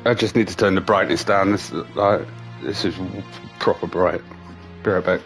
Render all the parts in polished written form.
I just need to turn the brightness down. This is proper bright. Be right back.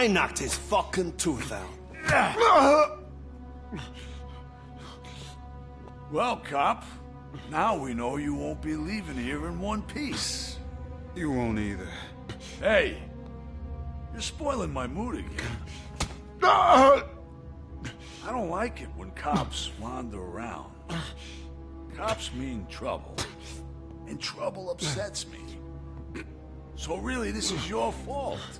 I knocked his fucking tooth out. Well, cop, now we know you won't be leaving here in one piece. You won't either. Hey, you're spoiling my mood again. Ah! I don't like it when cops wander around. Cops mean trouble, and trouble upsets me. So really, this is your fault.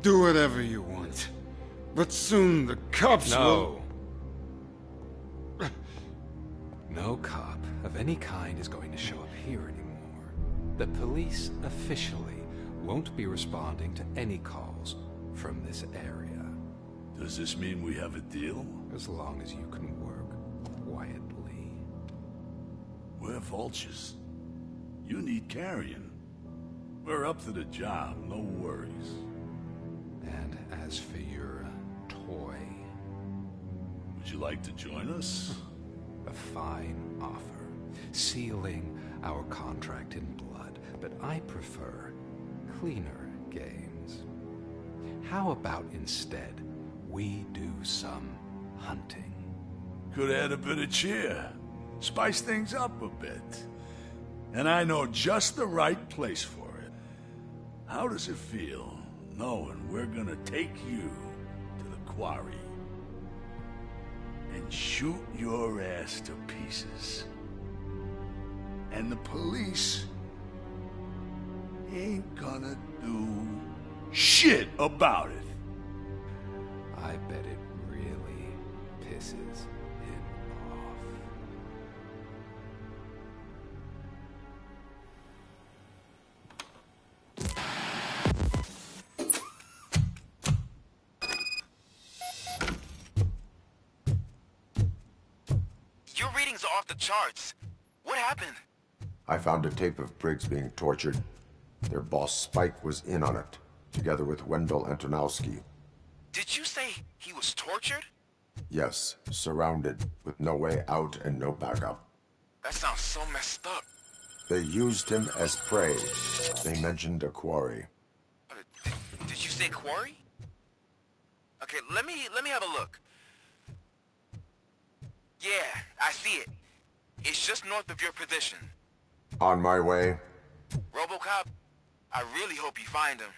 Do whatever you want. But soon the cops will... No cop of any kind is going to show up here anymore. The police officially won't be responding to any calls from this area. Does this mean we have a deal? As long as you can work quietly. We're vultures. You need carrion. We're up to the job, no worries. And as for your toy... Would you like to join us? A fine offer, sealing our contract in blood, but I prefer cleaner games. How about instead we do some hunting? Could add a bit of cheer, spice things up a bit. And I know just the right place for it. How does it feel knowing we're gonna take you to the quarry and shoot your ass to pieces? And the police ain't gonna do shit about it. I bet it really pisses him off. Your readings are off the charts. What happened? I found a tape of Briggs being tortured. Their boss Spike was in on it, together with Wendell Antonowski. Did you say he was tortured? Yes, surrounded, with no way out and no backup. That sounds so messed up. They used him as prey. They mentioned a quarry. Did you say quarry? Okay, let me have a look. Yeah, I see it. It's just north of your position. On my way. Robocop, I really hope you find him.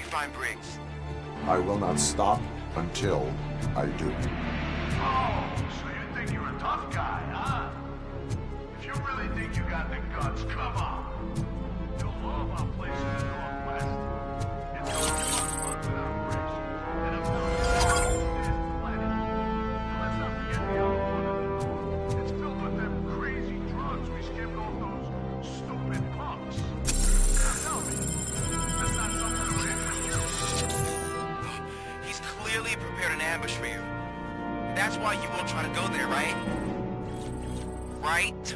find Briggs. I will not stop until I do. Oh, so you think you're a tough guy, huh? If you really think you got the guts, come on. You'll love our place in the Northwest. It's going to be much fun without Briggs. And I'm telling you, this planet. And let's not forget the other one in the north. It's filled with them crazy drugs we skimmed off those stupid punks. Now tell me, that's not something to interest you? He's clearly prepared an ambush for you. That's why you won't try to go there, right? Right?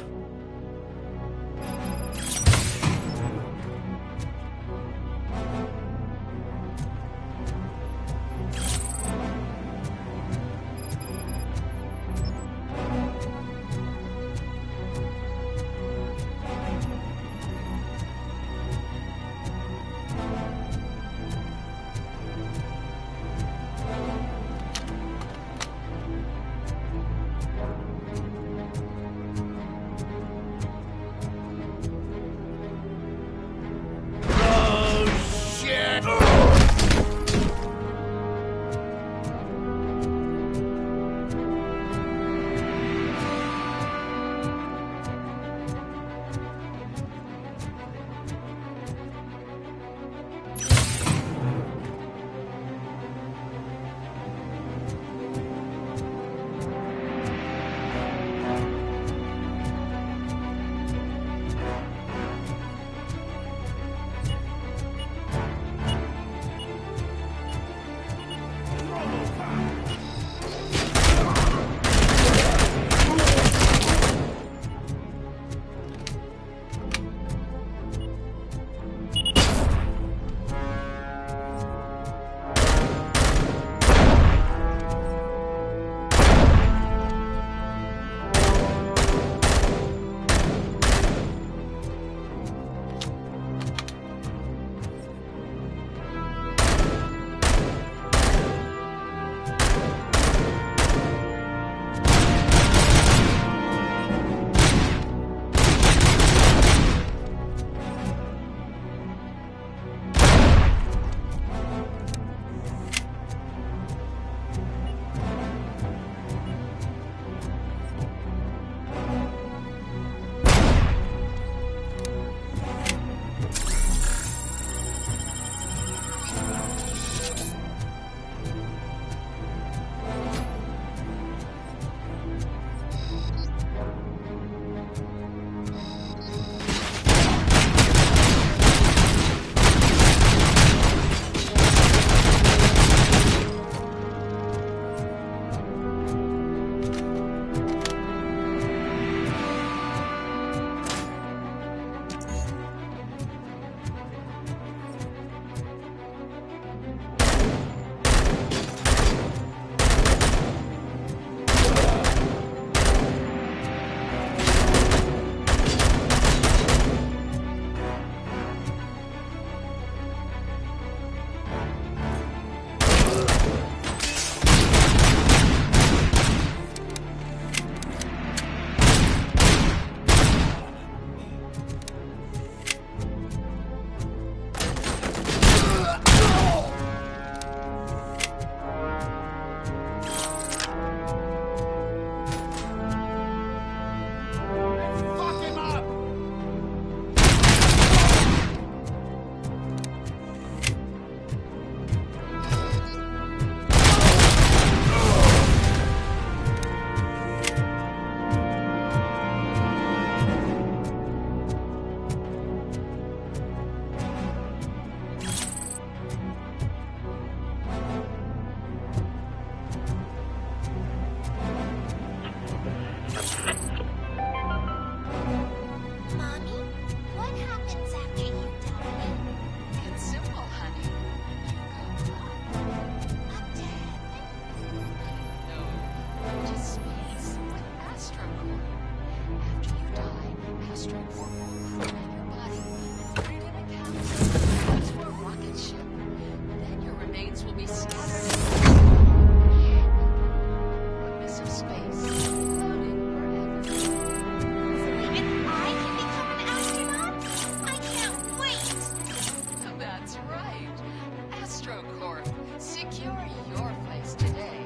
Maestro Corp. Secure your place today.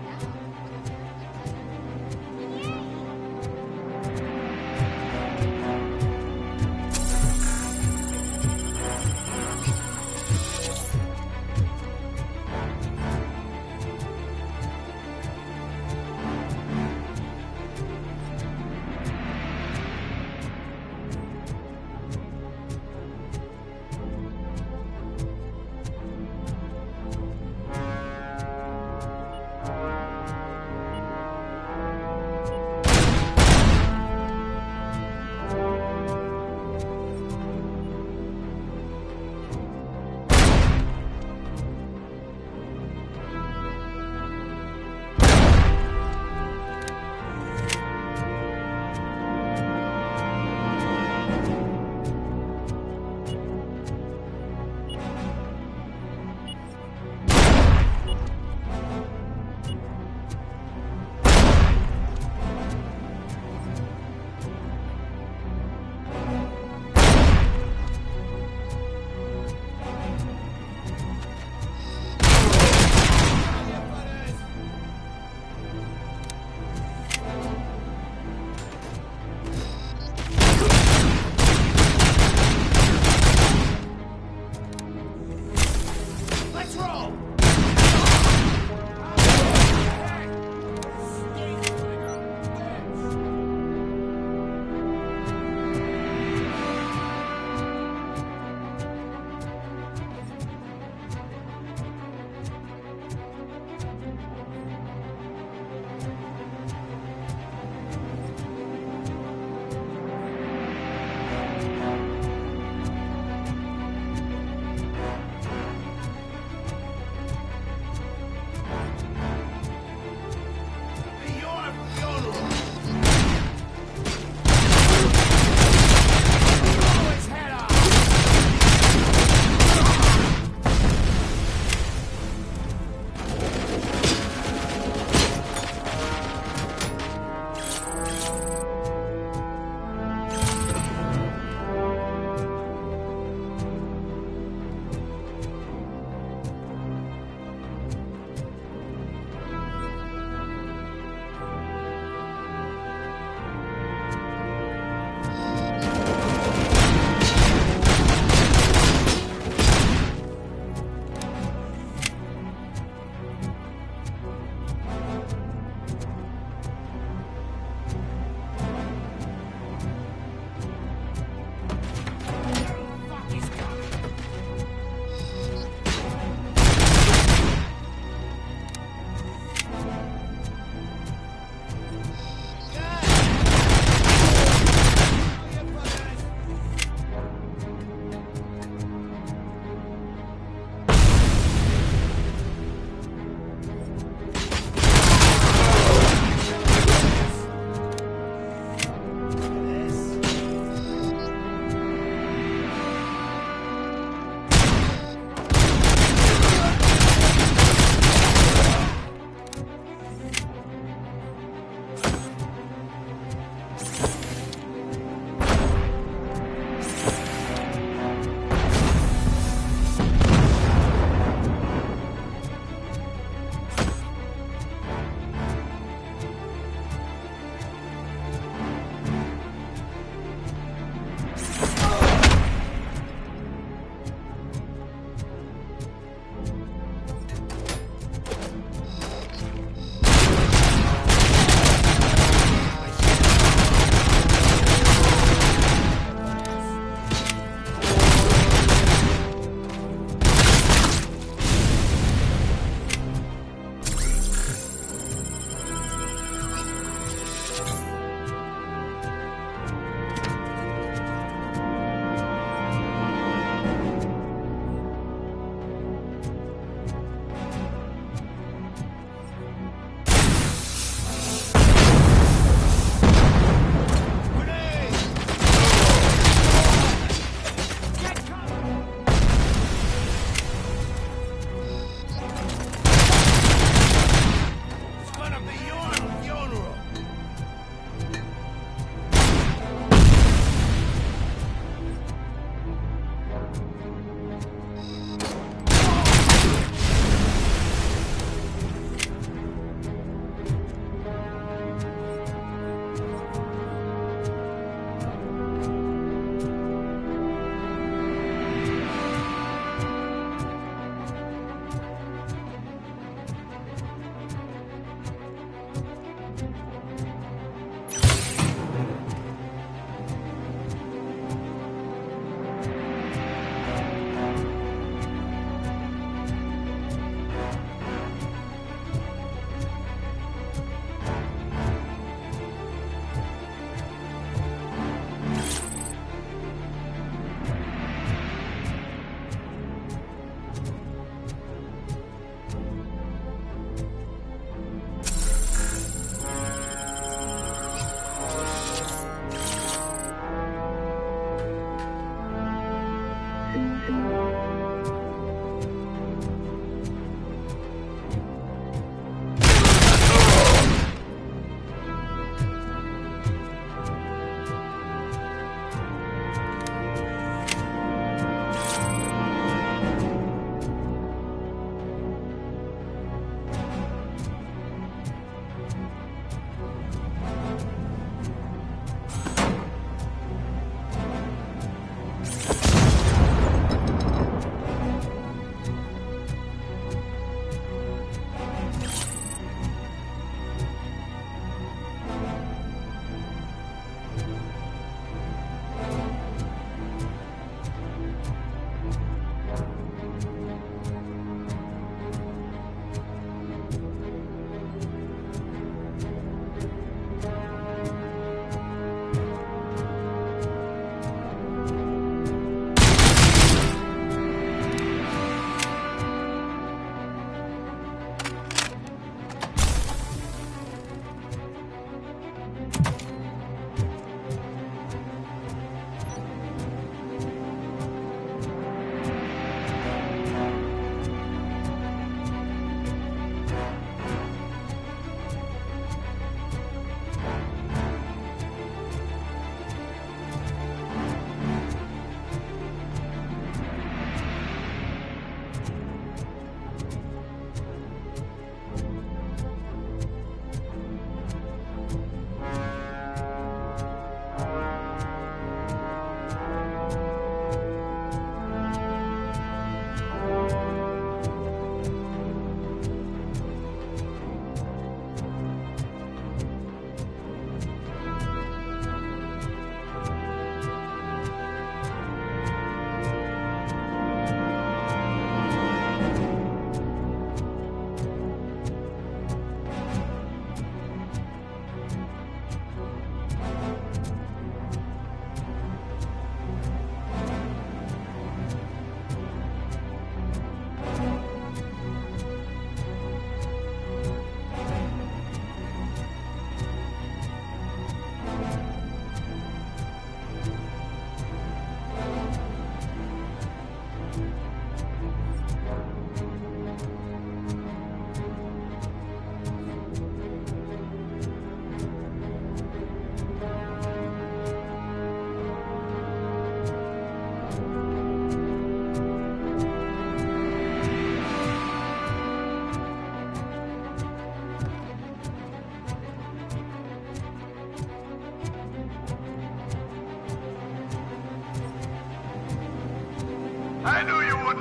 Now.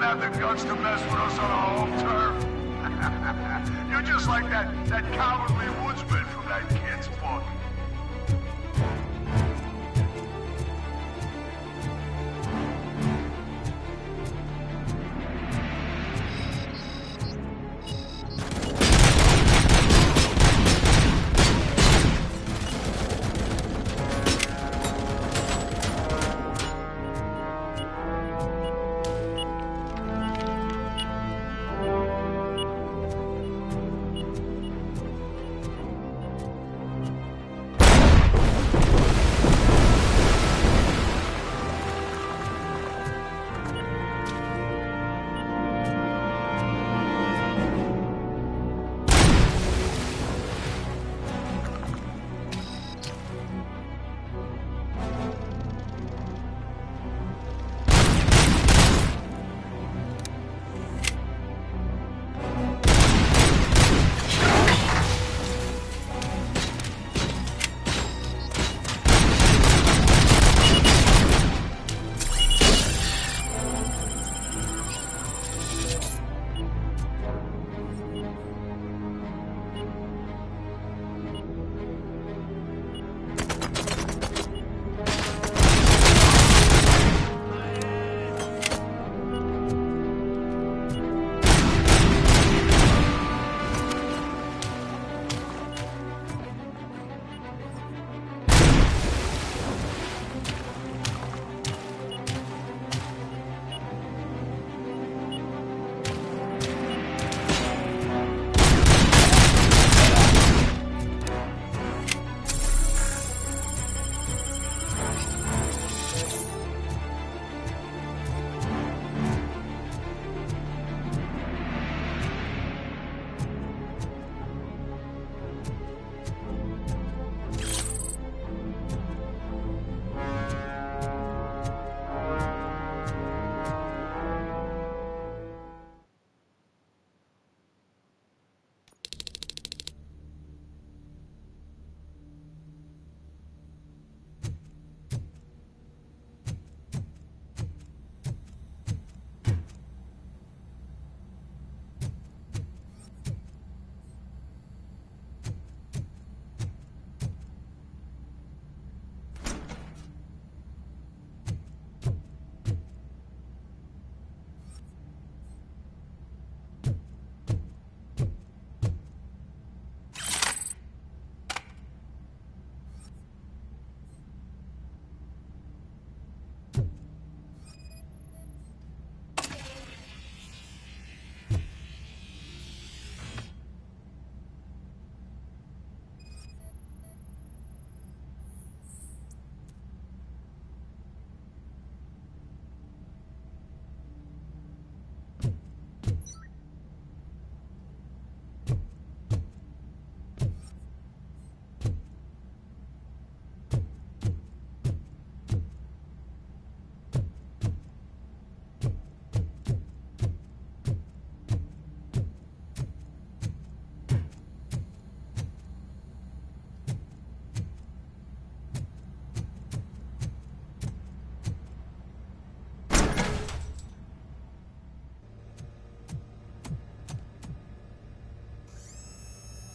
have the guts to mess with us on our home turf? You're just like that cowardly woodsman from that kid's book.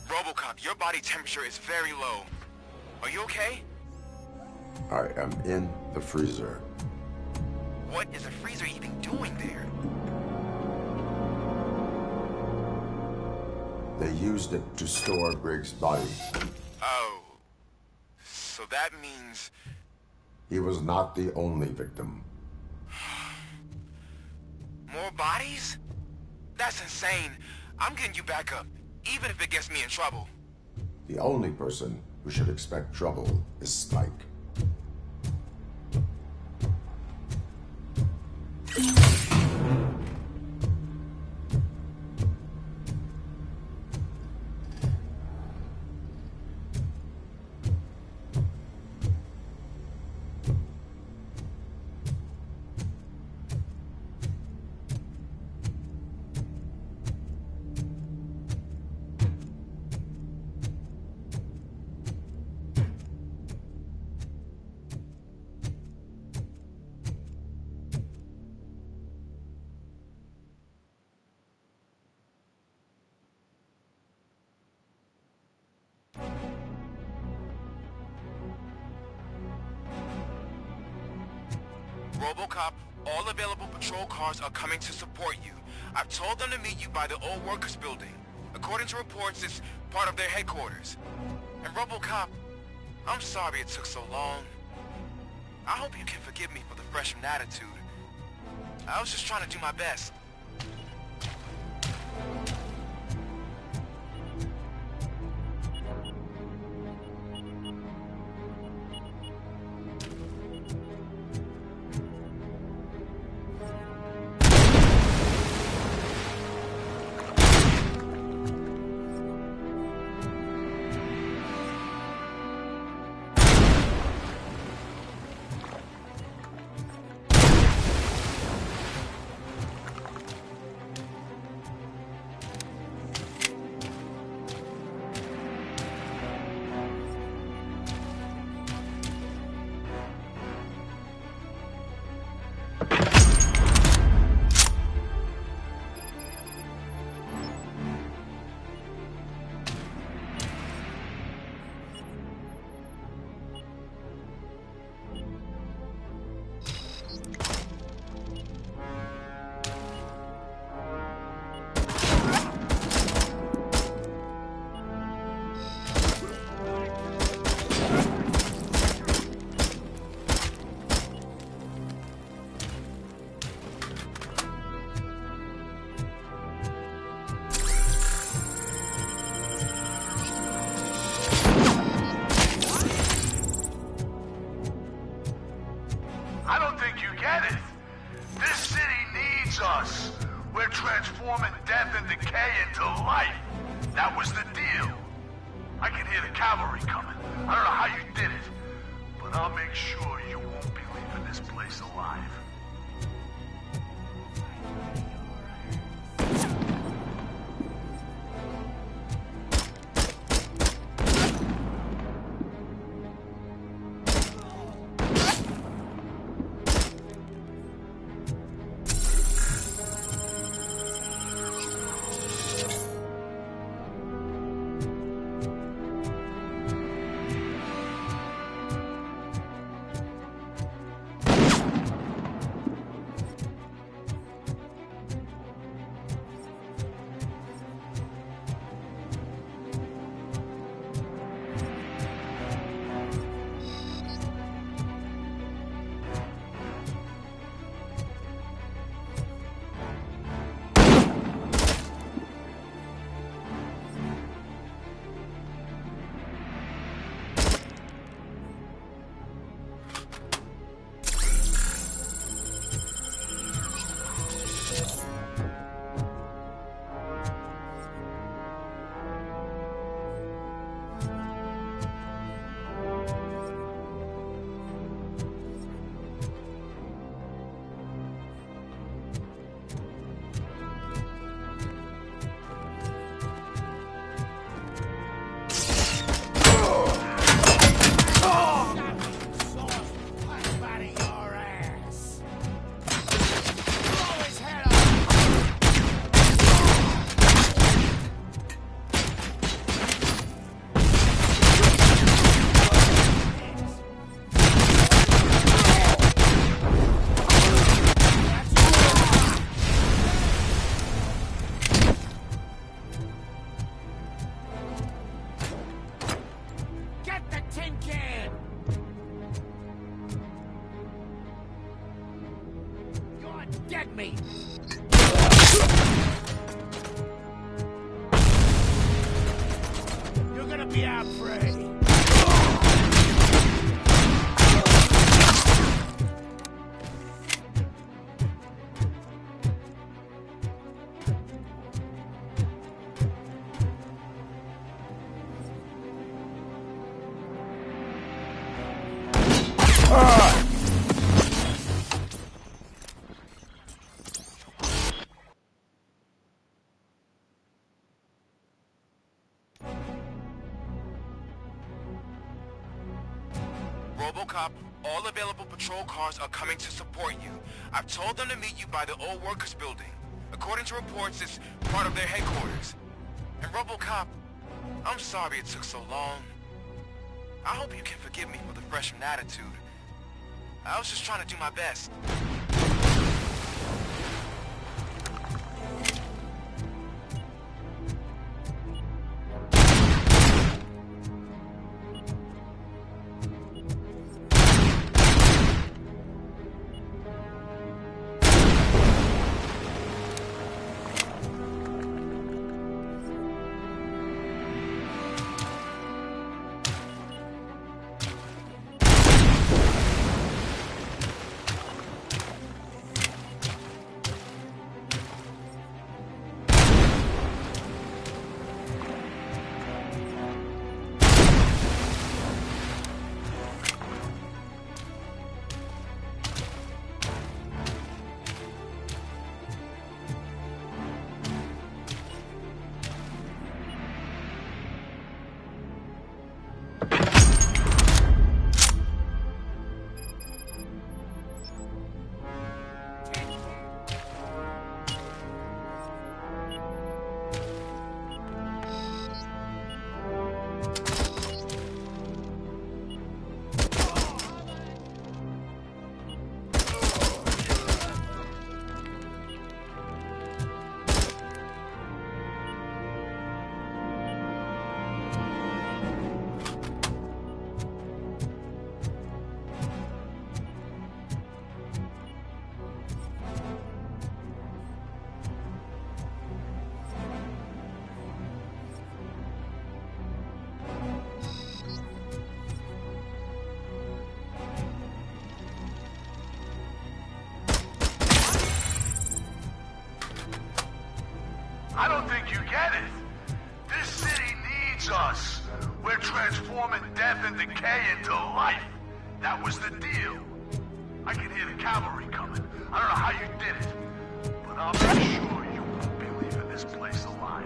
Robocop, your body temperature is very low. Are you okay? I am in the freezer. What is a freezer even doing there? They used it to store Briggs' body. Oh. So that means... He was not the only victim. More bodies? That's insane. I'm getting you back up, even if it gets me in trouble. The only person who should expect trouble is Spike. Robocop, all available patrol cars are coming to support you. I've told them to meet you by the old workers building. According to reports, it's part of their headquarters. And Robocop, I'm sorry it took so long. I hope you can forgive me for the freshman attitude. I was just trying to do my best. transforming death and decay into life. That was the deal. I can hear the cavalry coming. I don't know how you did it, but I'll make sure you won't be leaving this place alive. Get me! You're gonna be our prey! Robocop, all available patrol cars are coming to support you. I've told them to meet you by the old workers building. According to reports, it's part of their headquarters. And Robocop, I'm sorry it took so long. I hope you can forgive me for the freshman attitude. I was just trying to do my best. I don't think you get it. This city needs us. We're transforming death and decay into life. That was the deal. I can hear the cavalry coming. I don't know how you did it, but I'll make sure you won't be leaving this place alive.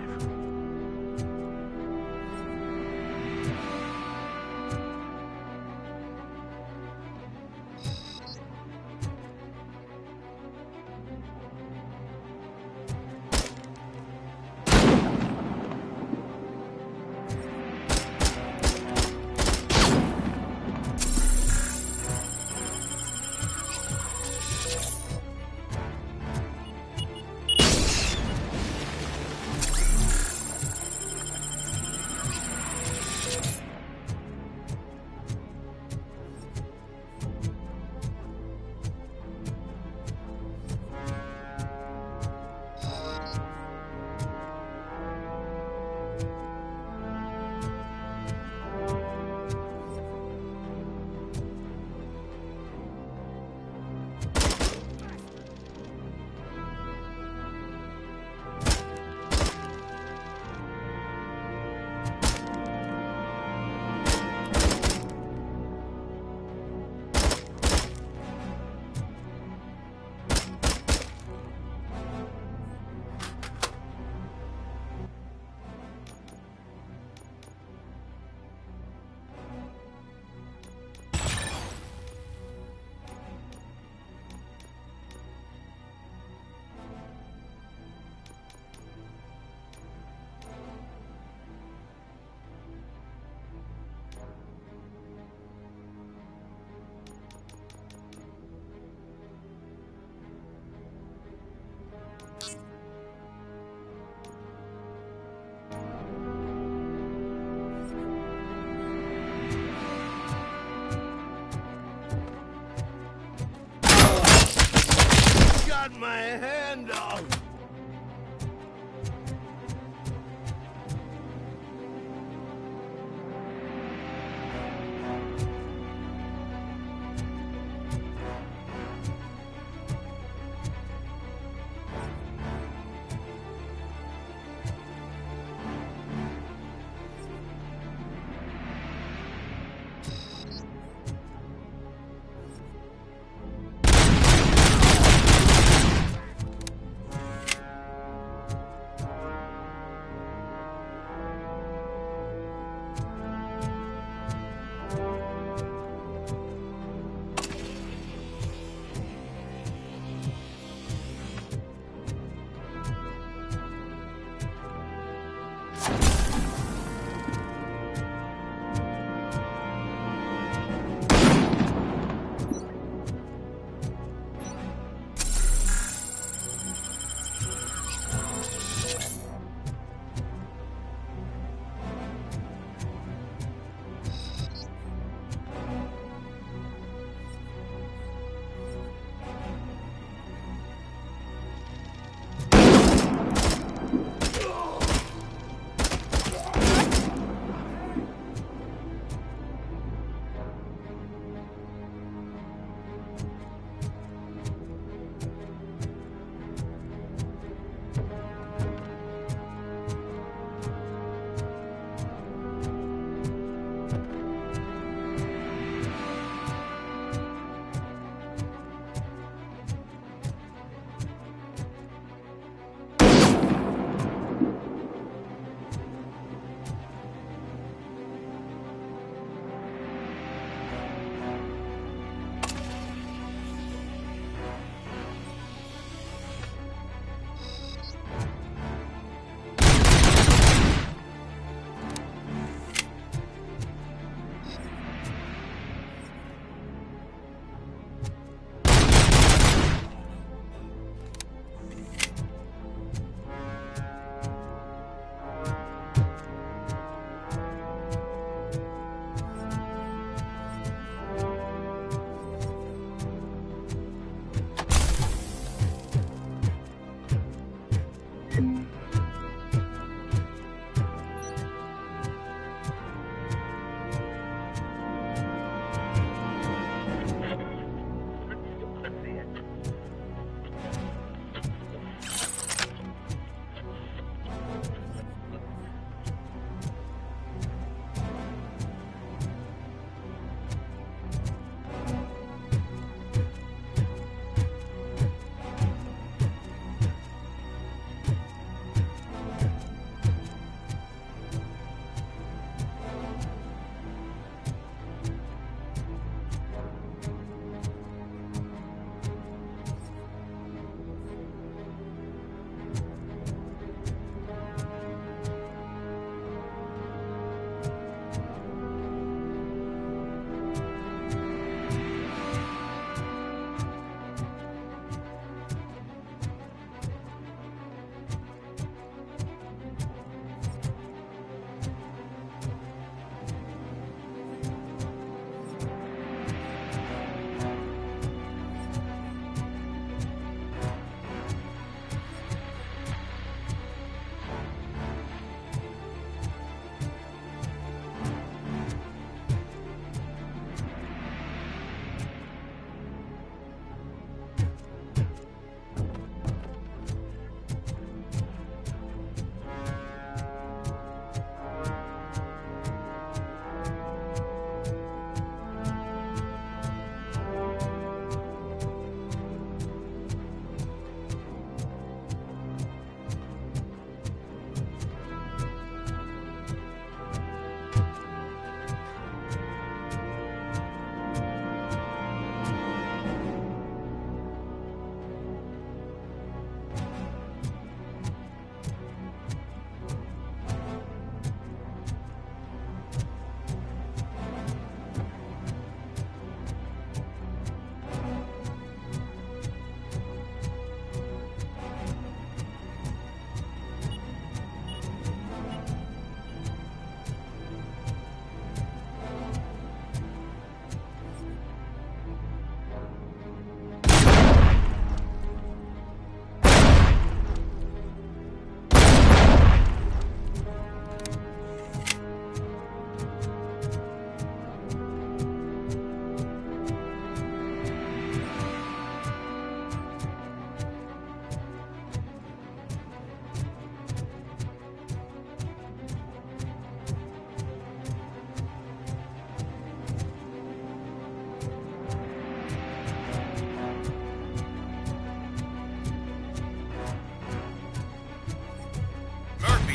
Got my hand off.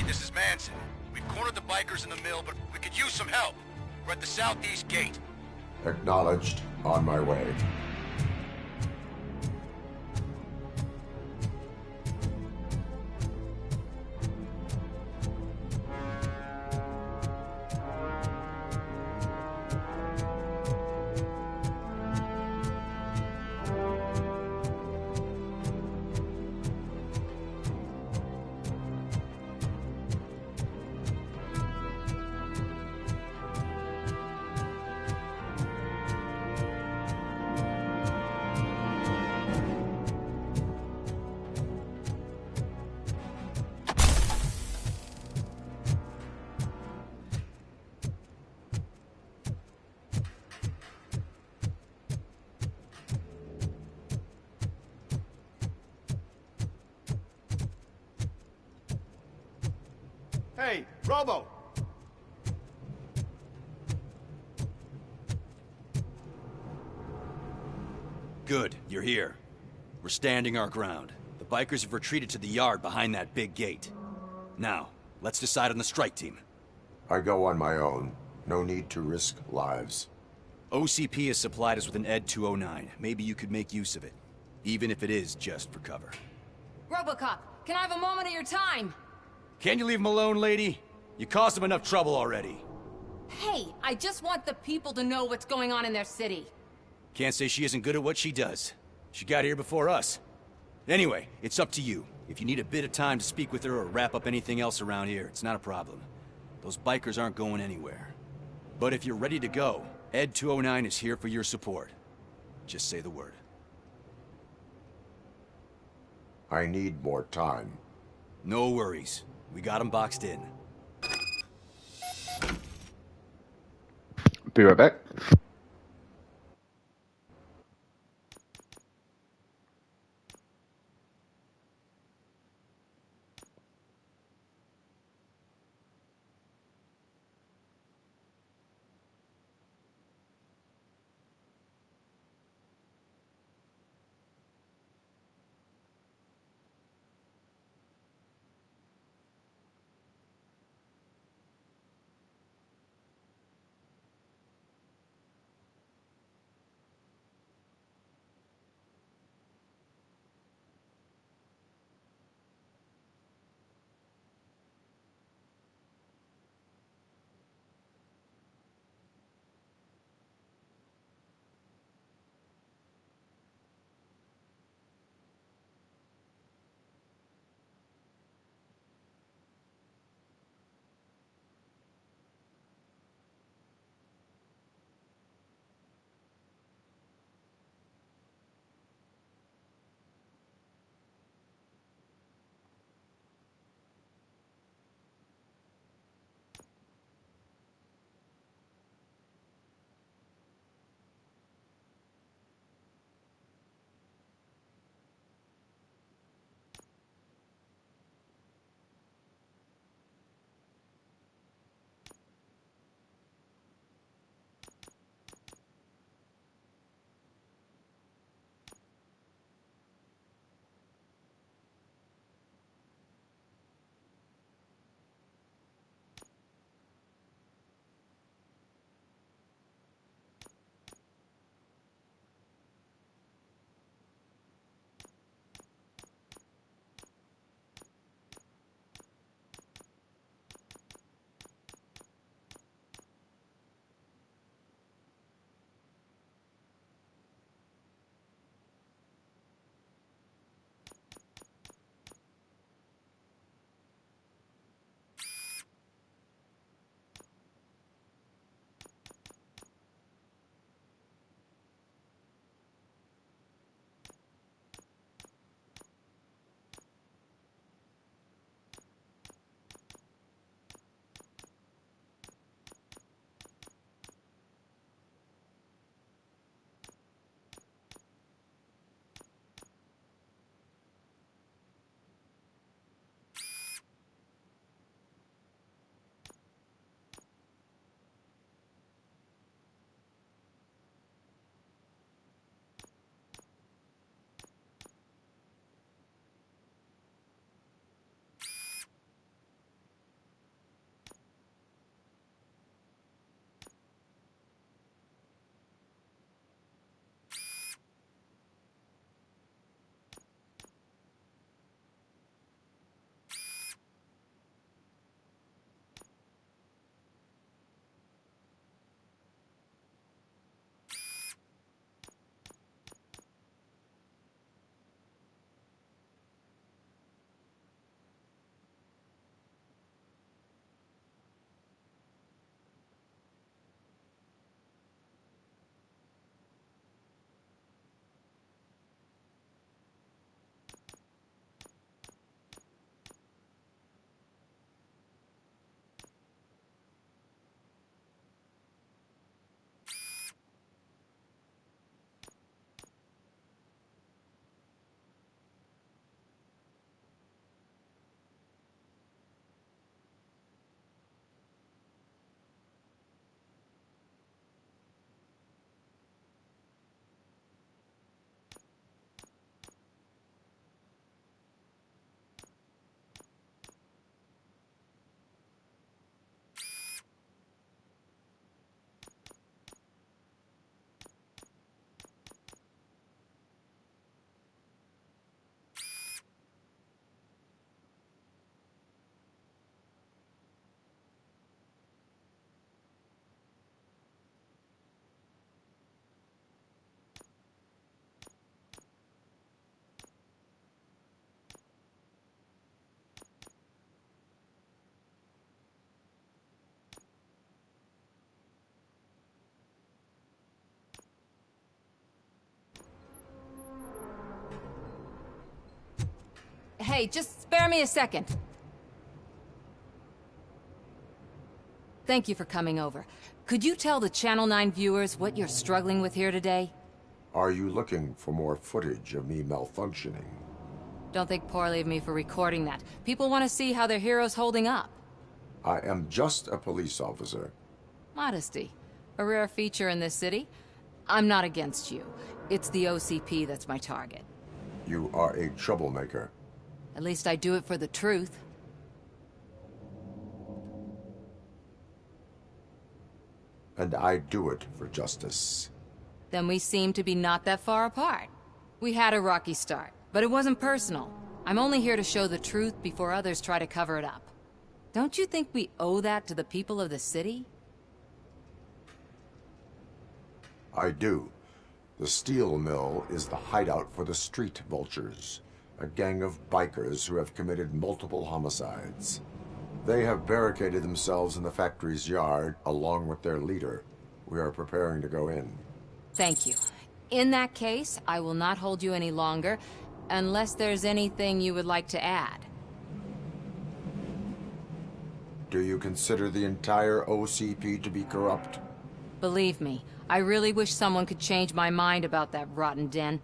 this is Manson. We've cornered the bikers in the mill, but we could use some help. We're at the southeast gate. Acknowledged. On my way. Hey, Robo! Good, you're here. We're standing our ground. The bikers have retreated to the yard behind that big gate. Now, let's decide on the strike team. I go on my own. No need to risk lives. OCP has supplied us with an ED 209. Maybe you could make use of it. Even if it is just for cover. Robocop, can I have a moment of your time? Can you leave him alone, lady? You caused him enough trouble already. Hey, I just want the people to know what's going on in their city. Can't say she isn't good at what she does. She got here before us. Anyway, it's up to you. If you need a bit of time to speak with her or wrap up anything else around here, it's not a problem. Those bikers aren't going anywhere. But if you're ready to go, ED 209 is here for your support. Just say the word. I need more time. No worries. We got him boxed in. Be right back. Hey, just spare me a second. Thank you for coming over. Could you tell the Channel 9 viewers what you're struggling with here today? Are you looking for more footage of me malfunctioning? Don't think poorly of me for recording that. People want to see how their hero's holding up. I am just a police officer. Modesty. A rare feature in this city. I'm not against you. It's the OCP that's my target. You are a troublemaker. At least I do it for the truth. And I do it for justice. Then we seem to be not that far apart. We had a rocky start, but it wasn't personal. I'm only here to show the truth before others try to cover it up. Don't you think we owe that to the people of the city? I do. The steel mill is the hideout for the street vultures, a gang of bikers who have committed multiple homicides. They have barricaded themselves in the factory's yard, along with their leader. We are preparing to go in. Thank you. In that case, I will not hold you any longer, unless there's anything you would like to add. Do you consider the entire OCP to be corrupt? Believe me, I really wish someone could change my mind about that rotten den.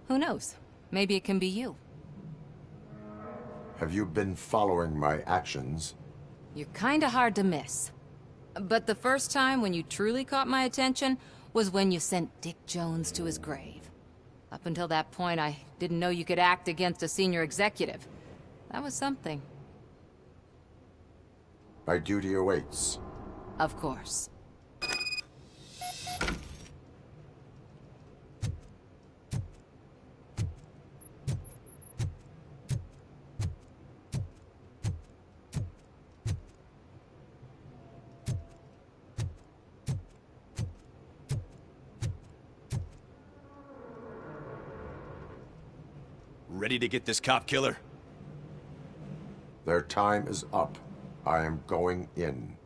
Who knows? Maybe it can be you. Have you been following my actions? You're kinda hard to miss. But the first time when you truly caught my attention was when you sent Dick Jones to his grave. Up until that point, I didn't know you could act against a senior executive. That was something. My duty awaits. Of course. Ready to get this cop killer? Their time is up. I am going in.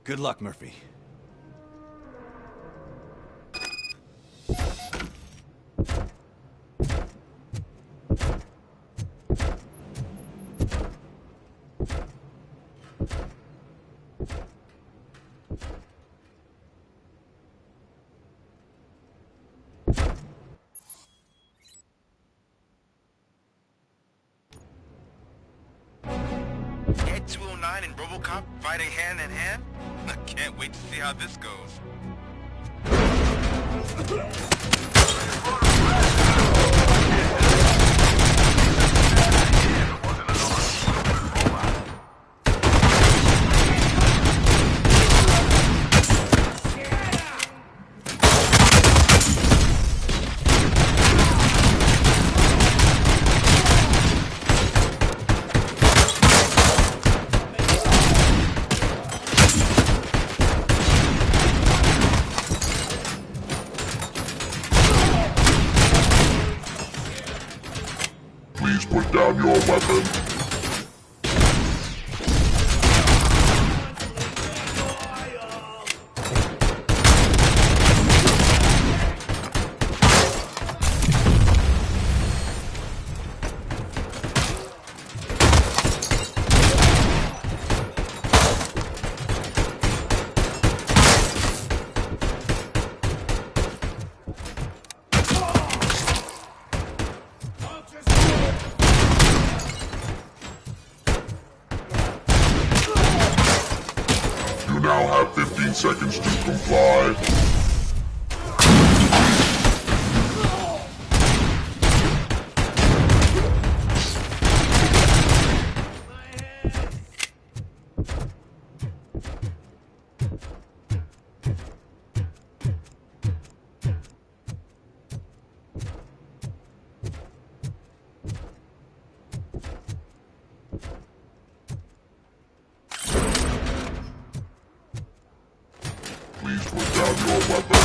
Good luck, Murphy. Ed 209 and Robocop fighting hand in hand? I can't wait to see how this goes. Please put down your weapon. You now have 15 seconds to comply. Please put down your weapon.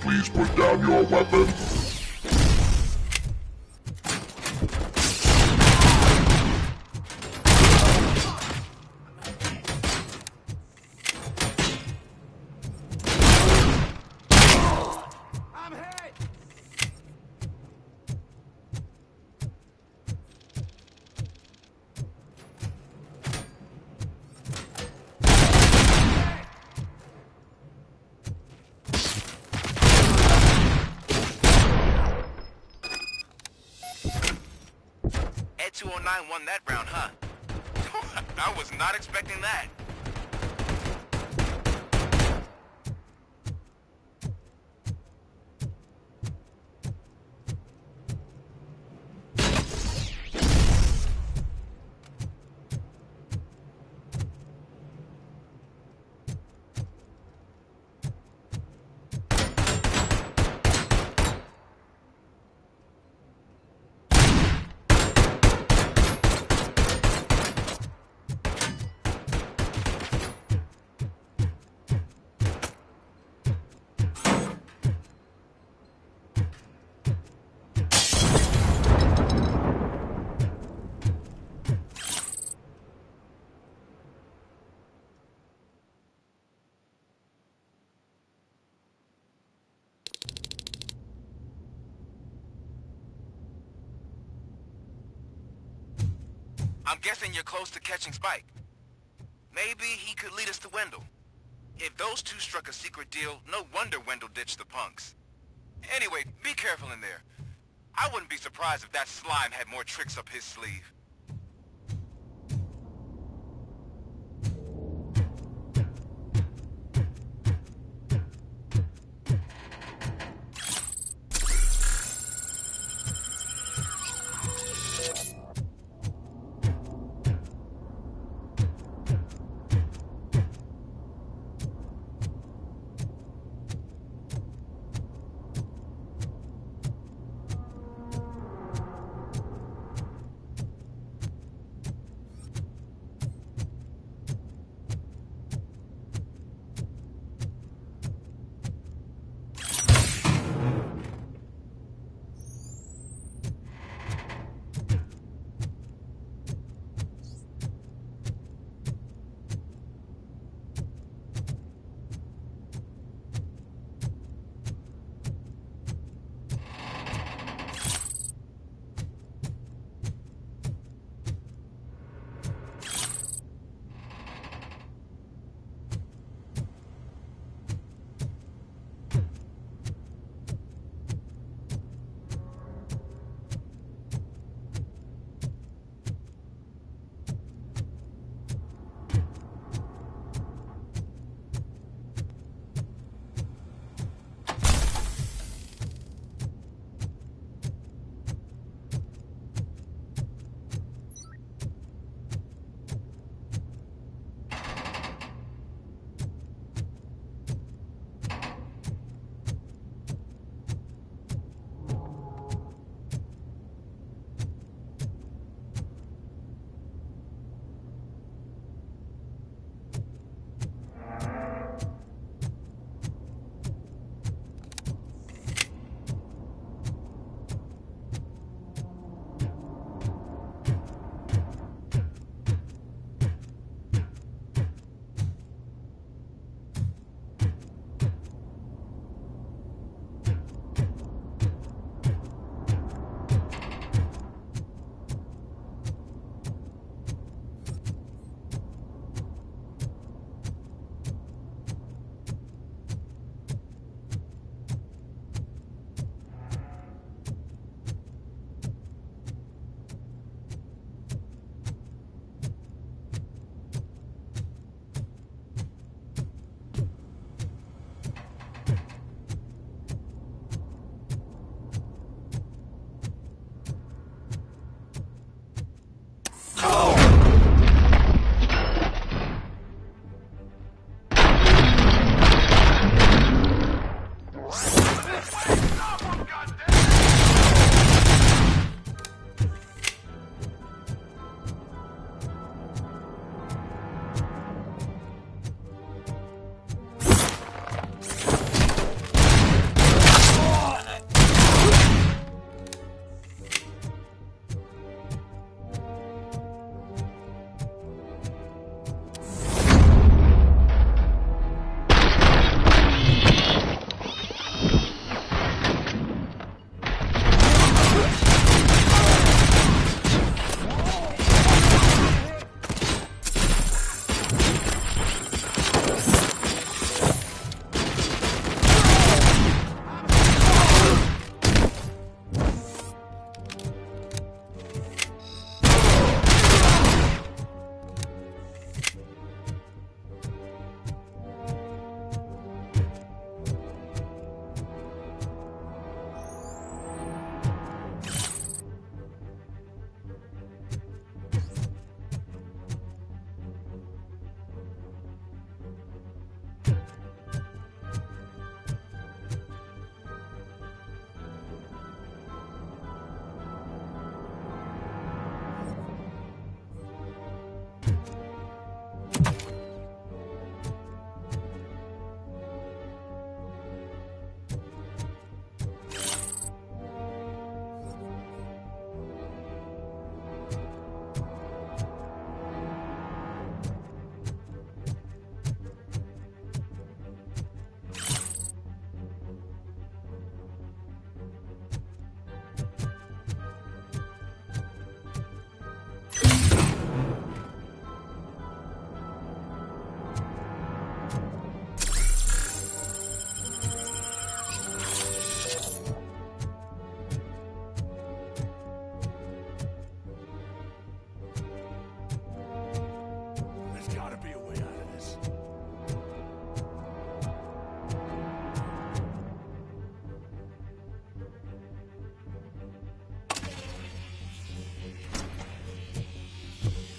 Please put down your weapon. Ed 209 won that round, huh? I was not expecting that. I'm guessing you're close to catching Spike. Maybe he could lead us to Wendell. If those two struck a secret deal, no wonder Wendell ditched the punks. Anyway, be careful in there. I wouldn't be surprised if that slime had more tricks up his sleeve.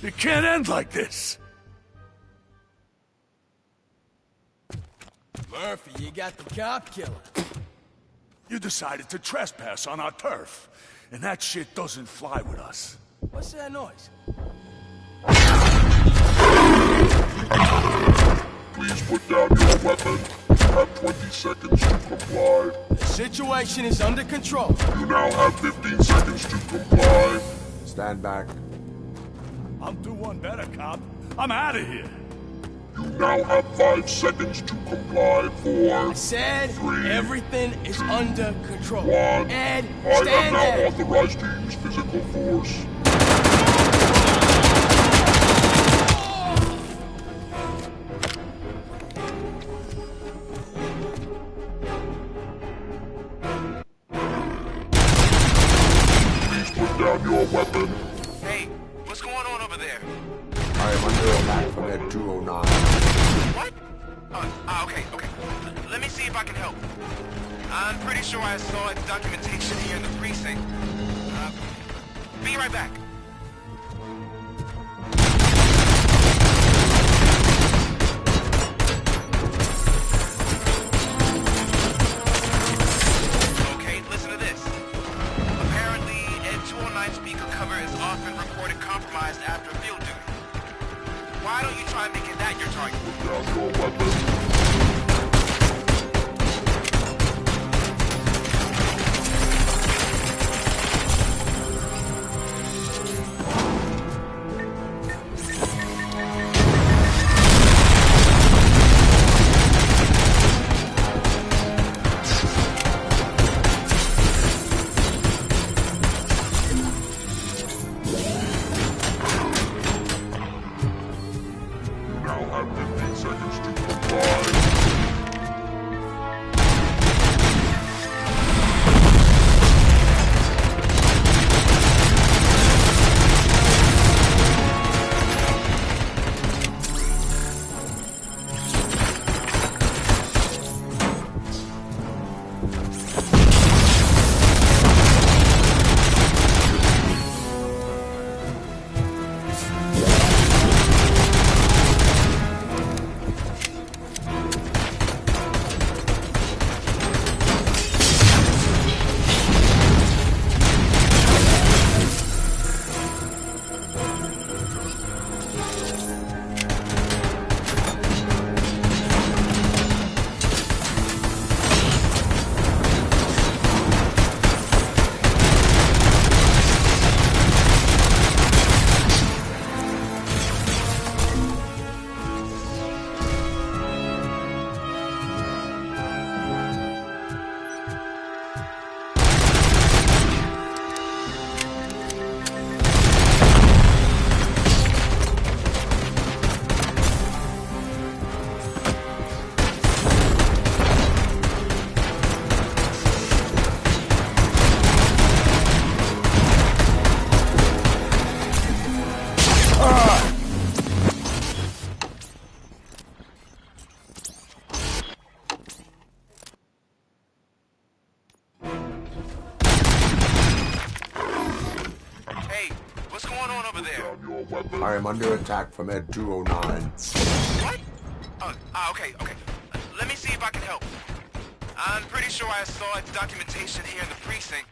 It can't end like this. Murphy, you got the cop killer. You decided to trespass on our turf, and that shit doesn't fly with us. What's that noise? Please put down your weapon. You have 20 seconds to comply. The situation is under control. You now have 15 seconds to comply. Stand back. I'm doing better, cop. I'm out of here. You now have 5 seconds to comply. 4, I said 3, everything is under control. 1. Ed, I have stand now there. authorized to use physical force. Please put down your weapon. Hey, what's going on over there? I am under attack from Ed 209. What? Okay. Let me see if I can help. I'm pretty sure I saw its documentation here in the precinct. Be right back. Okay, listen to this. Apparently, Ed 209 speaker cover is often reported compromised after field duty. Why don't you try making that your target? Put down your weapon. You now have 15 seconds to comply. Hey, what's going on over there? Down your weapon. I am under attack from Ed 209. What? Okay. Let me see if I can help. I'm pretty sure I saw its documentation here in the precinct.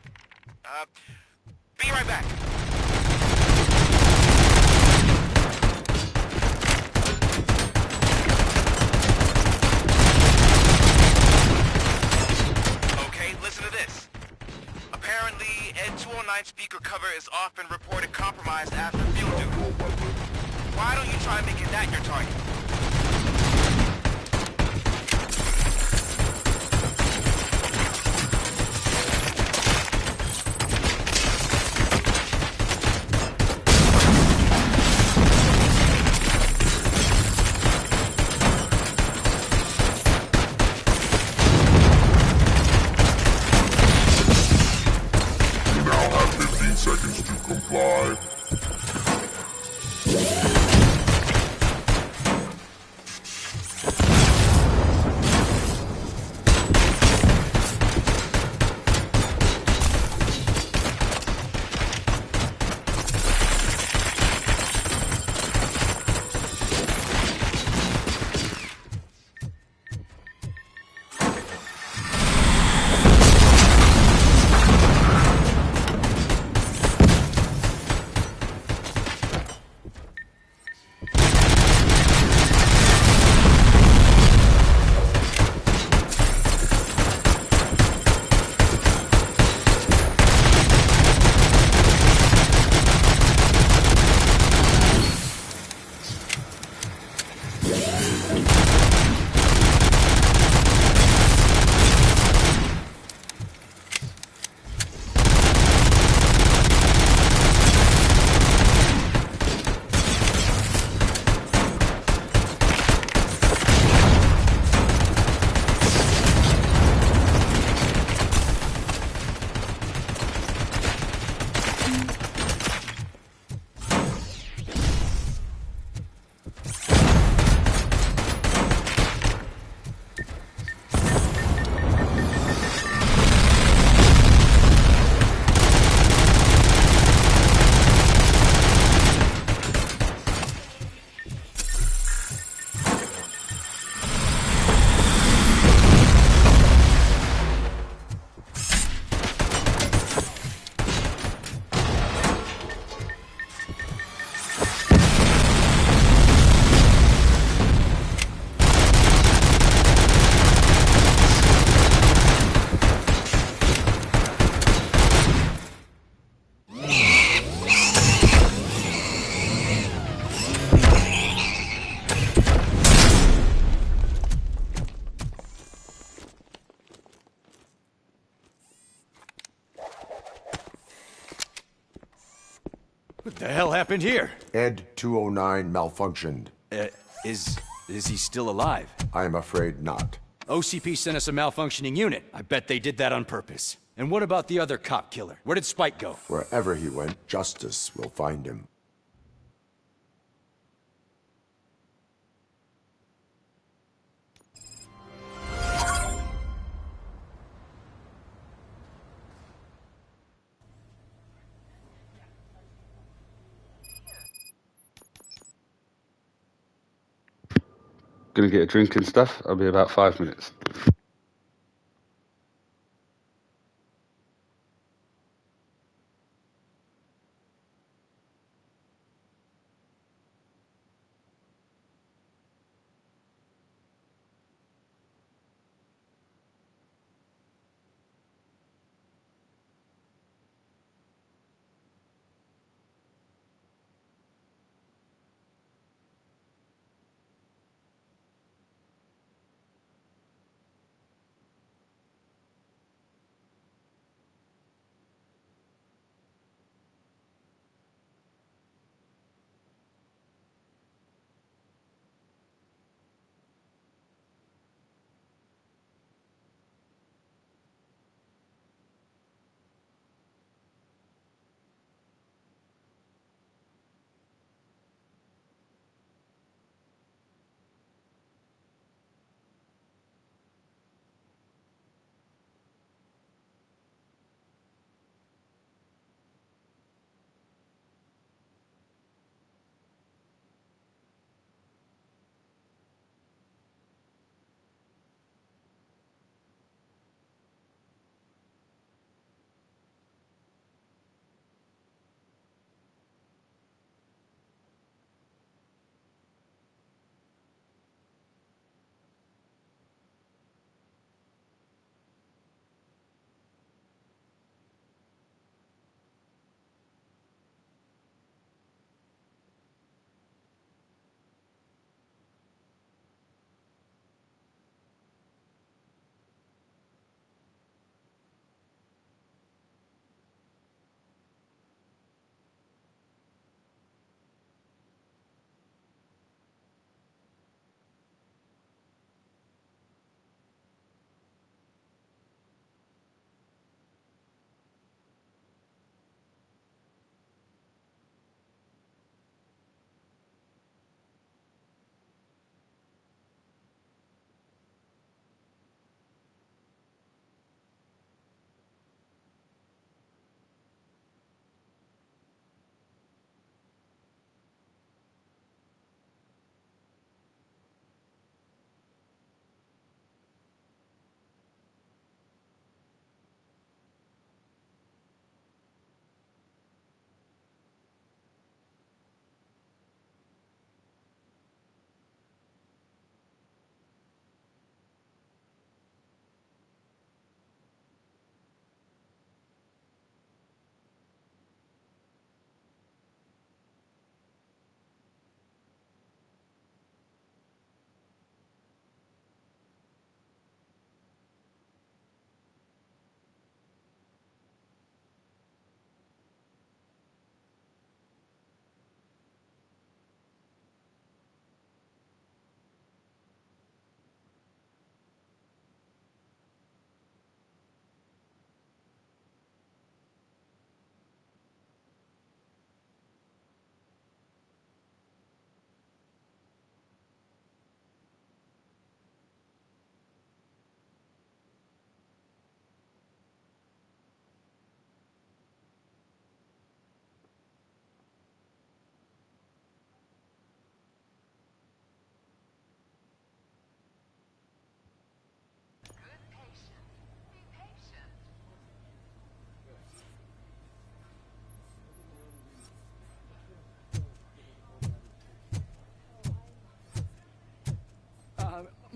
Be right back. Okay, listen to this. Apparently, Ed 209 speaker cover is often reported compromised after field duty. Why don't you try making that your target? You now have 15 seconds to comply. What the hell happened here? Ed 209 malfunctioned. Is he still alive? I'm afraid not. OCP sent us a malfunctioning unit. I bet they did that on purpose. And what about the other cop killer? Where did Spike go? Wherever he went, justice will find him. Gonna get a drink and stuff. I'll be about 5 minutes.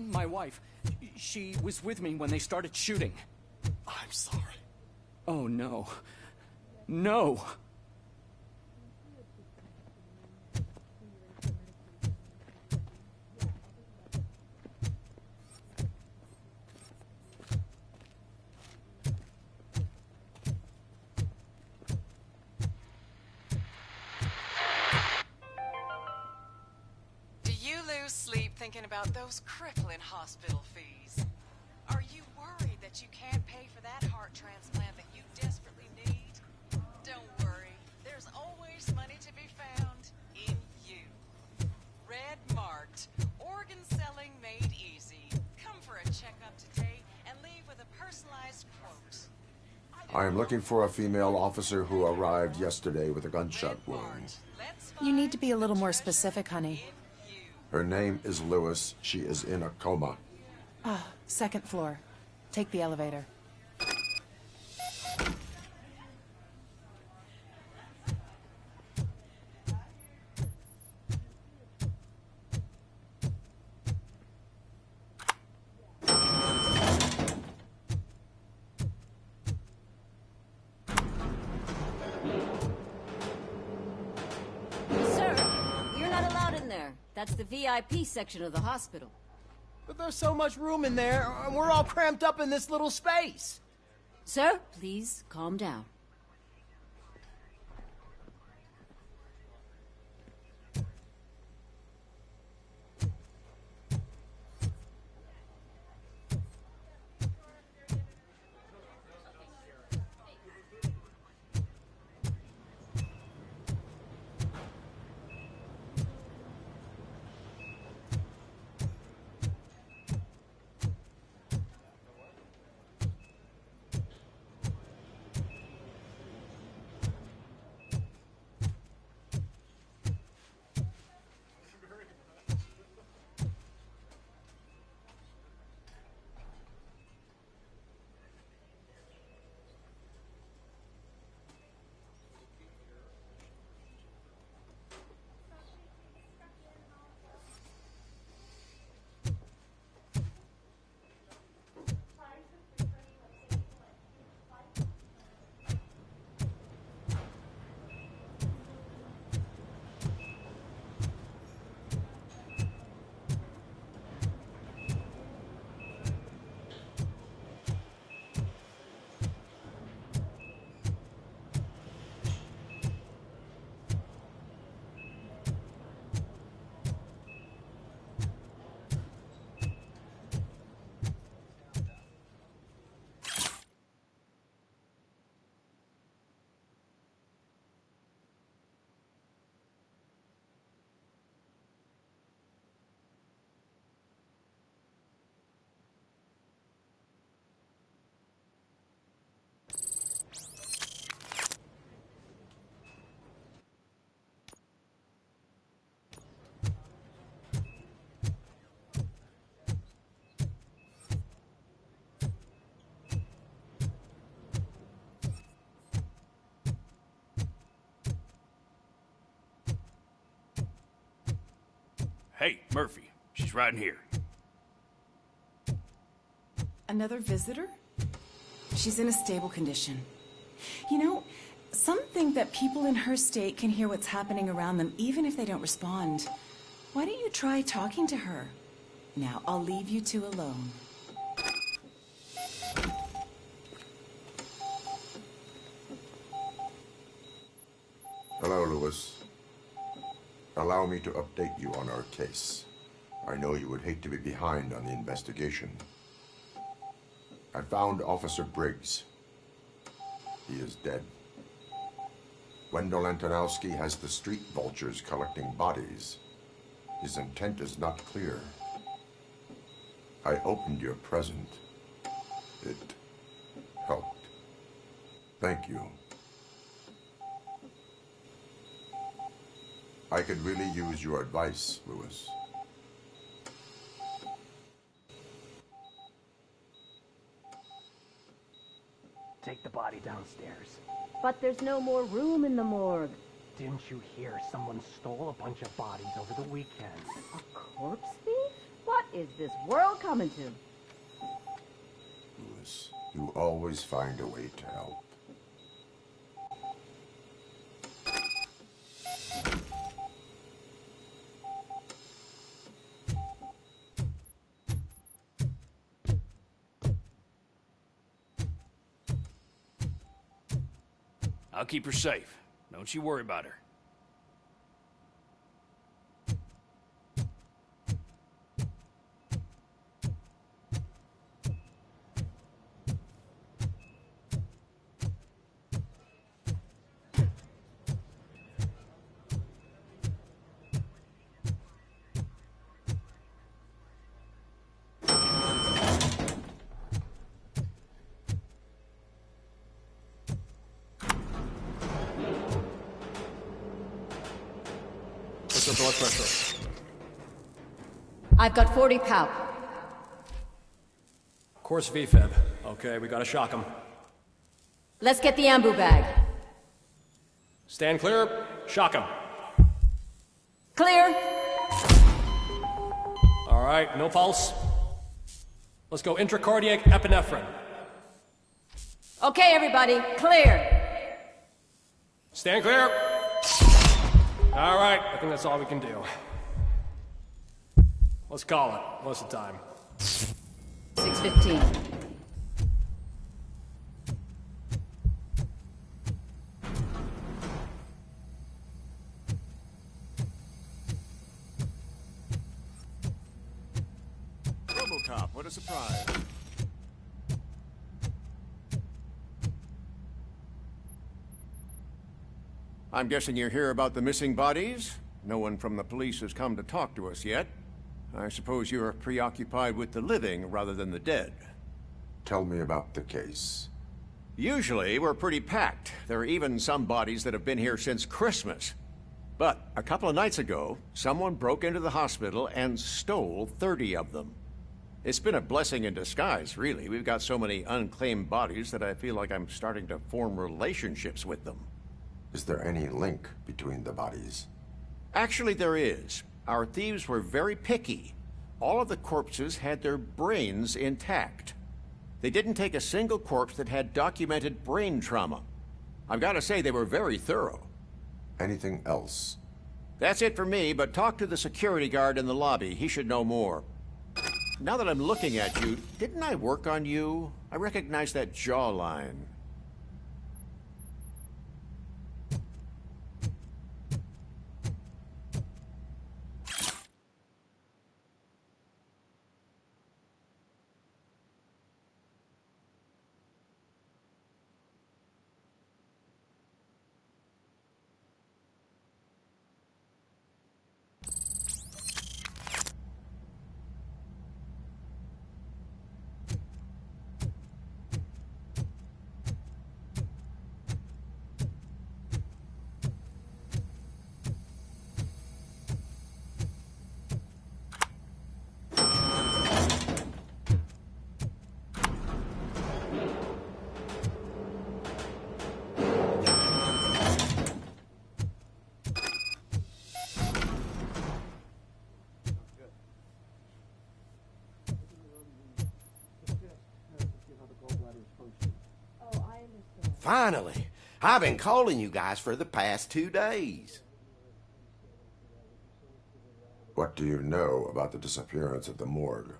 My wife, she was with me when they started shooting. I'm sorry. Oh, no. No! thinking about those crippling hospital fees. Are you worried that you can't pay for that heart transplant that you desperately need? Don't worry. There's always money to be found in you. Red marked. Organ selling made easy. Come for a checkup today and leave with a personalized quote. I am looking for a female officer who arrived yesterday with a gunshot wound. You need to be a little more specific, honey. Her name is Lewis. She is in a coma. Ah, second floor. Take the elevator. That's the VIP section of the hospital. But there's so much room in there, and we're all cramped up in this little space. Sir, please calm down. Hey, Murphy. She's right in here. Another visitor? She's in a stable condition. You know, some think that people in her state can hear what's happening around them even if they don't respond. Why don't you try talking to her? Now, I'll leave you two alone. Hello, Lewis. Allow me to update you on our case. I know you would hate to be behind on the investigation. I found Officer Briggs. He is dead. Wendell Antonowski has the street vultures collecting bodies. His intent is not clear. I opened your present. It helped. Thank you. I could really use your advice, Lewis. Take the body downstairs. But there's no more room in the morgue. Didn't you hear someone stole a bunch of bodies over the weekend? A corpse thief? What is this world coming to? Lewis, you always find a way to help. I'll keep her safe. Don't you worry about her. What's the blood pressure? I've got 40 pow. Course VFib. Okay, we gotta shock him. Let's get the ambu bag. Stand clear. Shock him. Clear. All right, no pulse. Let's go intracardiac epinephrine. Okay, everybody, clear. Stand clear. All right, I think that's all we can do. Let's call it. What's the time? 6:15. Robocop, what a surprise. I'm guessing you're here about the missing bodies? No one from the police has come to talk to us yet. I suppose you're preoccupied with the living rather than the dead. Tell me about the case. Usually, we're pretty packed. There are even some bodies that have been here since Christmas. But a couple of nights ago, someone broke into the hospital and stole 30 of them. It's been a blessing in disguise, really. We've got so many unclaimed bodies that I feel like I'm starting to form relationships with them. Is there any link between the bodies? Actually, there is. Our thieves were very picky. All of the corpses had their brains intact. They didn't take a single corpse that had documented brain trauma. I've got to say, they were very thorough. Anything else? That's it for me, but talk to the security guard in the lobby. He should know more. Now that I'm looking at you, didn't I work on you? I recognize that jawline. Finally! I've been calling you guys for the past 2 days. What do you know about the disappearance at the morgue?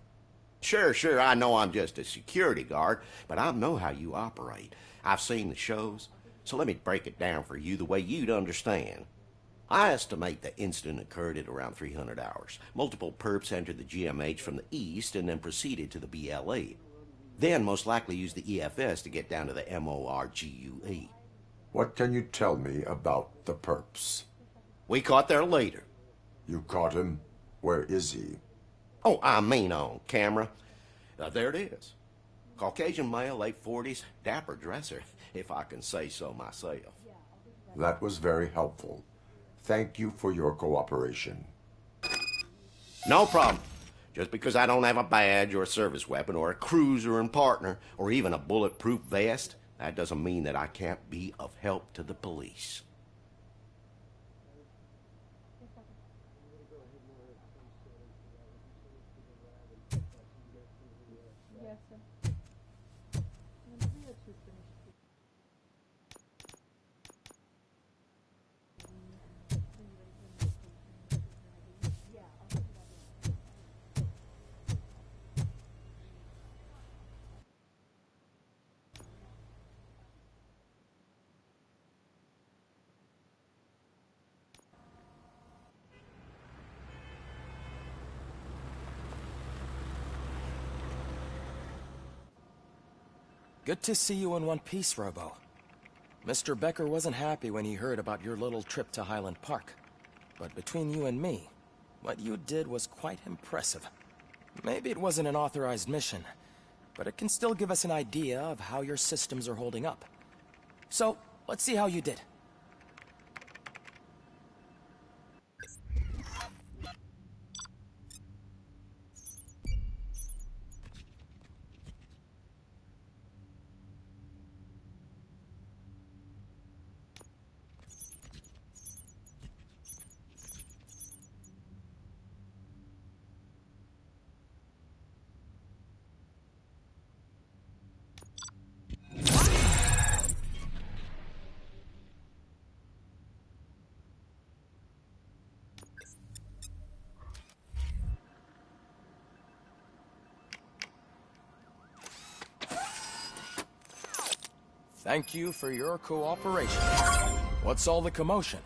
Sure, I know I'm just a security guard, but I know how you operate. I've seen the shows, so let me break it down for you the way you'd understand. I estimate the incident occurred at around 300 hours. Multiple perps entered the GMH from the east and then proceeded to the BLE. Then most likely used the EFS to get down to the MORGUE. What can you tell me about the perps? We caught their leader. You caught him? Where is he? Oh, I mean on camera. There it is. Caucasian male, late 40s, dapper dresser, if I can say so myself. That was very helpful. Thank you for your cooperation. No problem. Just because I don't have a badge or a service weapon or a cruiser and partner or even a bulletproof vest, that doesn't mean that I can't be of help to the police. Good to see you in one piece, Robo. Mr. Becker wasn't happy when he heard about your little trip to Highland Park. But between you and me, what you did was quite impressive. Maybe it wasn't an authorized mission, but it can still give us an idea of how your systems are holding up. So, let's see how you did. Thank you for your cooperation. What's all the commotion?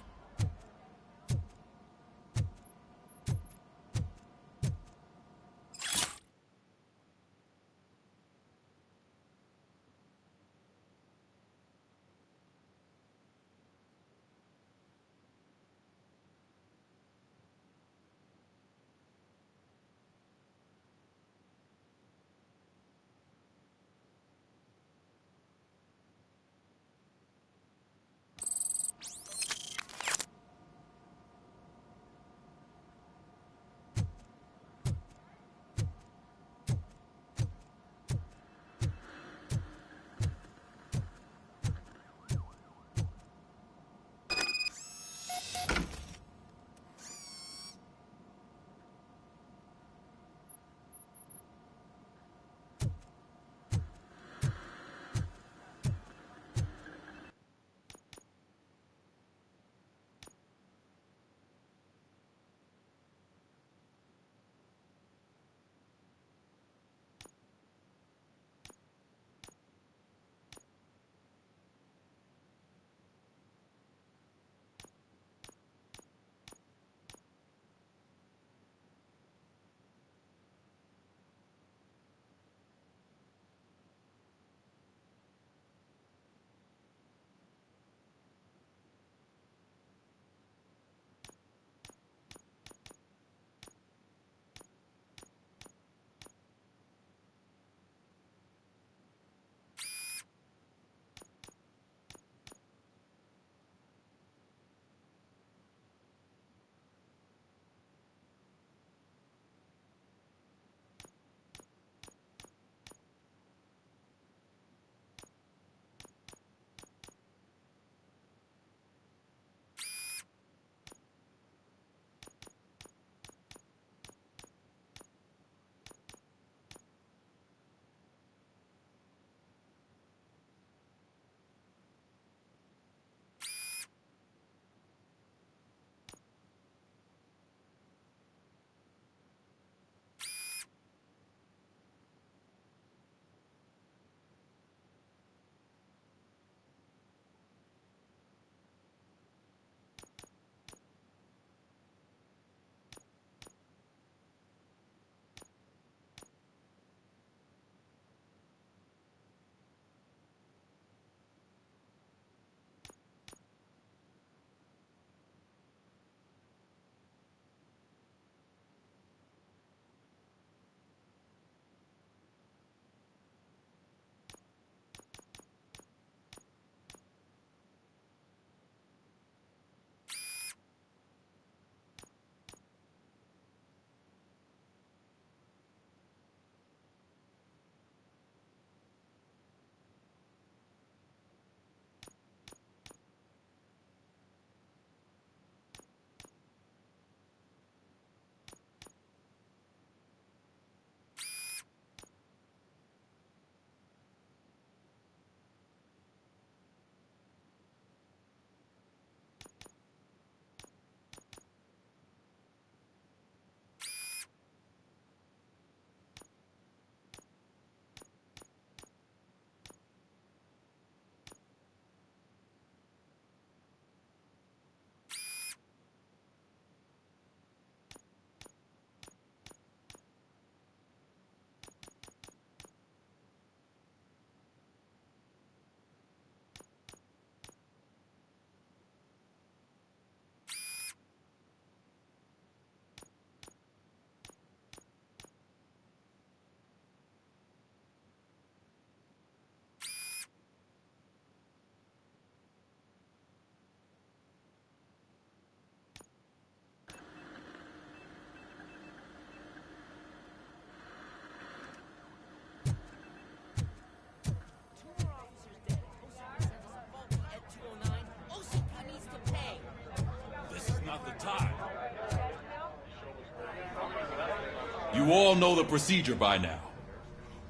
You all know the procedure by now.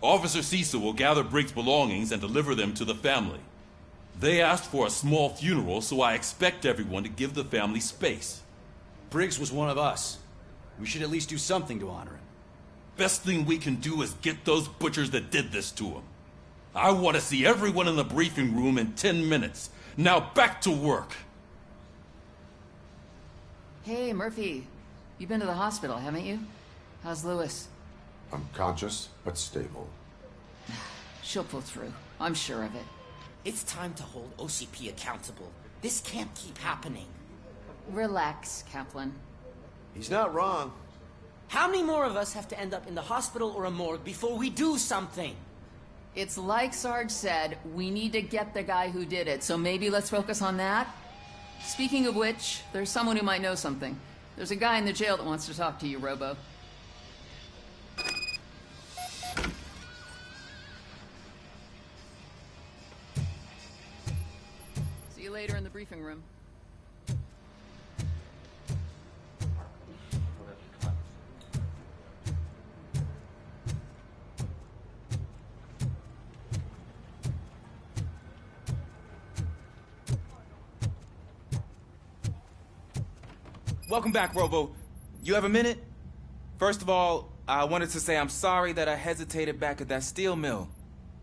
Officer Cecil will gather Briggs' belongings and deliver them to the family. They asked for a small funeral, so I expect everyone to give the family space. Briggs was one of us. We should at least do something to honor him. Best thing we can do is get those butchers that did this to him. I want to see everyone in the briefing room in 10 minutes. Now back to work. Hey, Murphy. You've been to the hospital, haven't you? How's Lewis? Unconscious, but stable. She'll pull through. I'm sure of it. It's time to hold OCP accountable. This can't keep happening. Relax, Kaplan. He's not wrong. How many more of us have to end up in the hospital or a morgue before we do something? It's like Sarge said, we need to get the guy who did it, so maybe let's focus on that? Speaking of which, there's someone who might know something. There's a guy in the jail that wants to talk to you, Robo. See you later in the briefing room. Welcome back, Robo. You have a minute? First of all, I wanted to say I'm sorry that I hesitated back at that steel mill.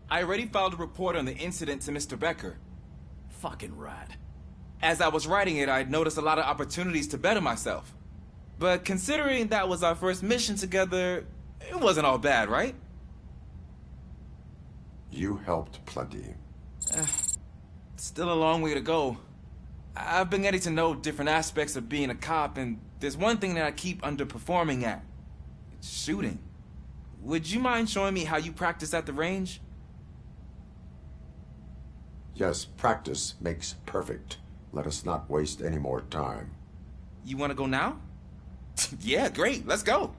I already filed a report on the incident to Mr. Becker. Fucking rat. As I was writing it, I'd noticed a lot of opportunities to better myself. But considering that was our first mission together, it wasn't all bad, right? You helped plenty. Still a long way to go. I've been getting to know different aspects of being a cop, and there's one thing that I keep underperforming at. It's shooting. Would you mind showing me how you practice at the range? Yes, practice makes perfect. Let us not waste any more time. You want to go now? Yeah, great. Let's go.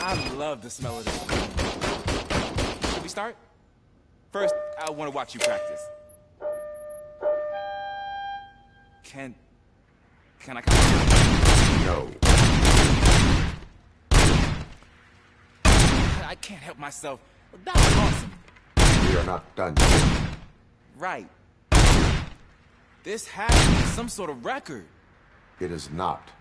I love the smell of this. Should we start? First, I want to watch you practice. Can I come? No. I can't help myself. That was awesome. We are not done yet. Right. This has to be some sort of record. It is not.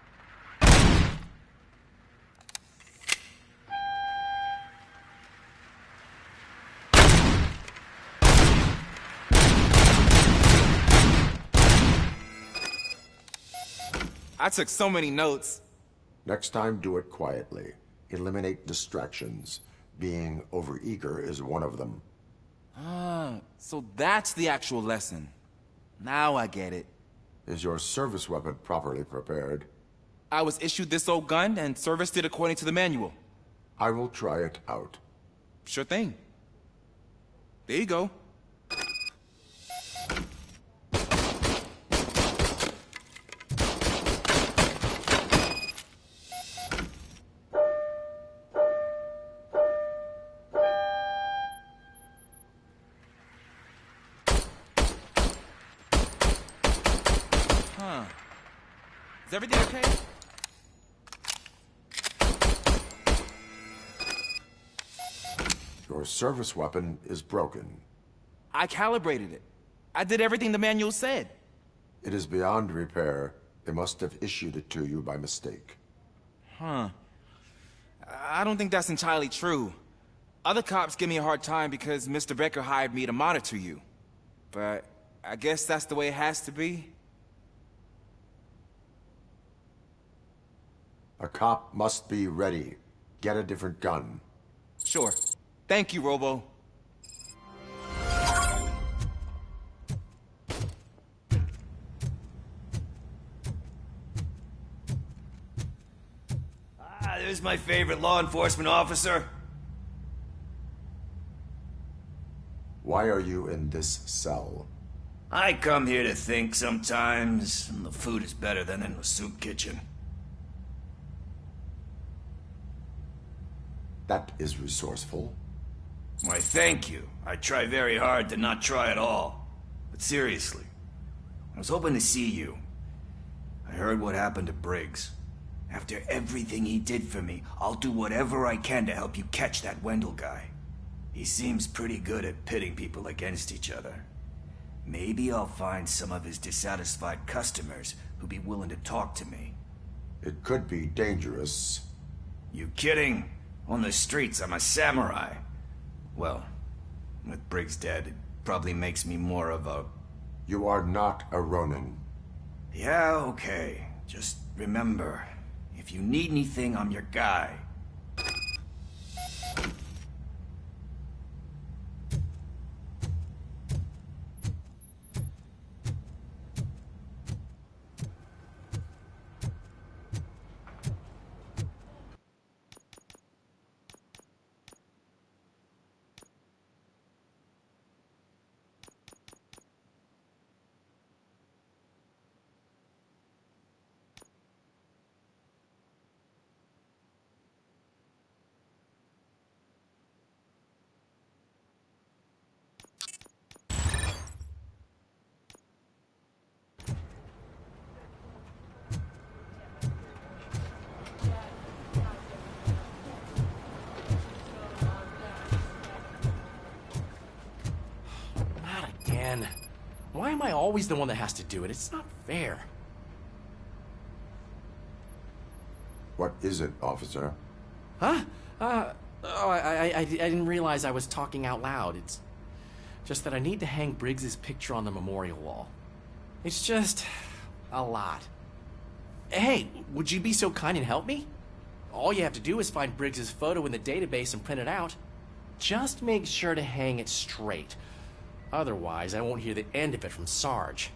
I took so many notes. Next time, do it quietly. Eliminate distractions. Being overeager is one of them. Ah, so that's the actual lesson. Now I get it. Is your service weapon properly prepared? I was issued this old gun and serviced it according to the manual. I will try it out. Sure thing. There you go. Is everything okay? Your service weapon is broken. I calibrated it. I did everything the manual said. It is beyond repair. They must have issued it to you by mistake. Huh. I don't think that's entirely true. Other cops give me a hard time because Mr. Becker hired me to monitor you. But I guess that's the way it has to be. A cop must be ready. Get a different gun. Sure. Thank you, Robo. There's my favorite law enforcement officer. Why are you in this cell? I come here to think sometimes, and the food is better than in the soup kitchen. That is resourceful. Why, thank you. I try very hard to not try at all. But seriously, I was hoping to see you. I heard what happened to Briggs. After everything he did for me, I'll do whatever I can to help you catch that Wendell guy. He seems pretty good at pitting people against each other. Maybe I'll find some of his dissatisfied customers who'd be willing to talk to me. It could be dangerous. You kidding? On the streets, I'm a samurai. Well, with Briggs dead, it probably makes me more of a... You are not a Ronin. Yeah, okay. Just remember, if you need anything, I'm your guy. Man, why am I always the one that has to do it? It's not fair. What is it, officer? Huh? I didn't realize I was talking out loud. It's just that I need to hang Briggs's picture on the memorial wall. It's just a lot. Hey, would you be so kind and help me? All you have to do is find Briggs's photo in the database and print it out. Just make sure to hang it straight. Otherwise, I won't hear the end of it from Sarge.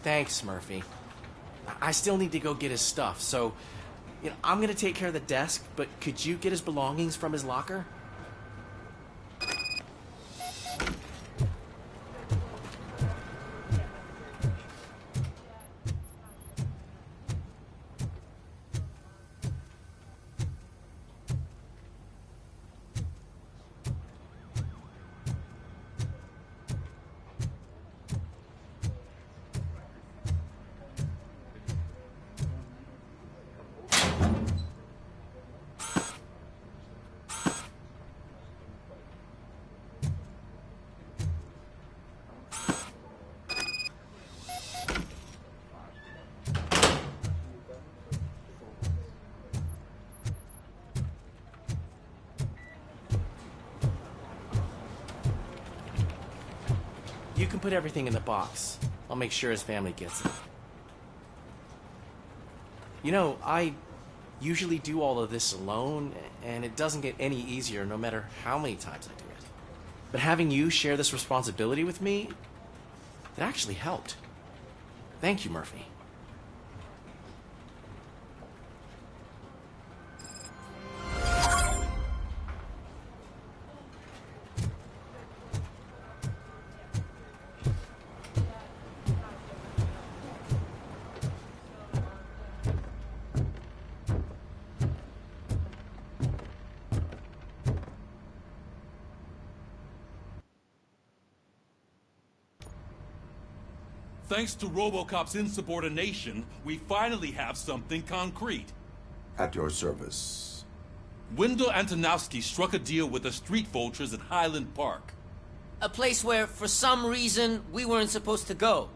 Thanks, Murphy. I still need to go get his stuff, so I'm gonna take care of the desk, but could you get his belongings from his locker? You can put everything in the box. I'll make sure his family gets it. I usually do all of this alone, and it doesn't get any easier no matter how many times I do it. But having you share this responsibility with me, it actually helped. Thank you, Murphy. Thanks to Robocop's insubordination, we finally have something concrete. At your service. Wendell Antonowski struck a deal with the street vultures at Highland Park. A place where, for some reason, we weren't supposed to go.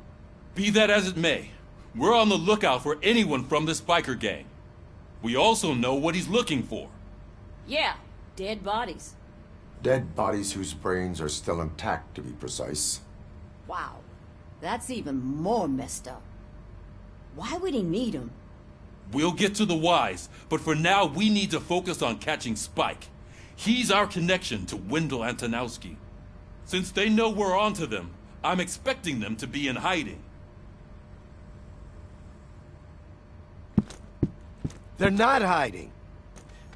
Be that as it may, we're on the lookout for anyone from this biker gang. We also know what he's looking for. Yeah, dead bodies. Dead bodies whose brains are still intact, to be precise. Wow, that's even more messed up. Why would he need them? We'll get to the whys, but for now we need to focus on catching Spike. He's our connection to Wendell Antonowski. Since they know we're onto them, I'm expecting them to be in hiding. They're not hiding.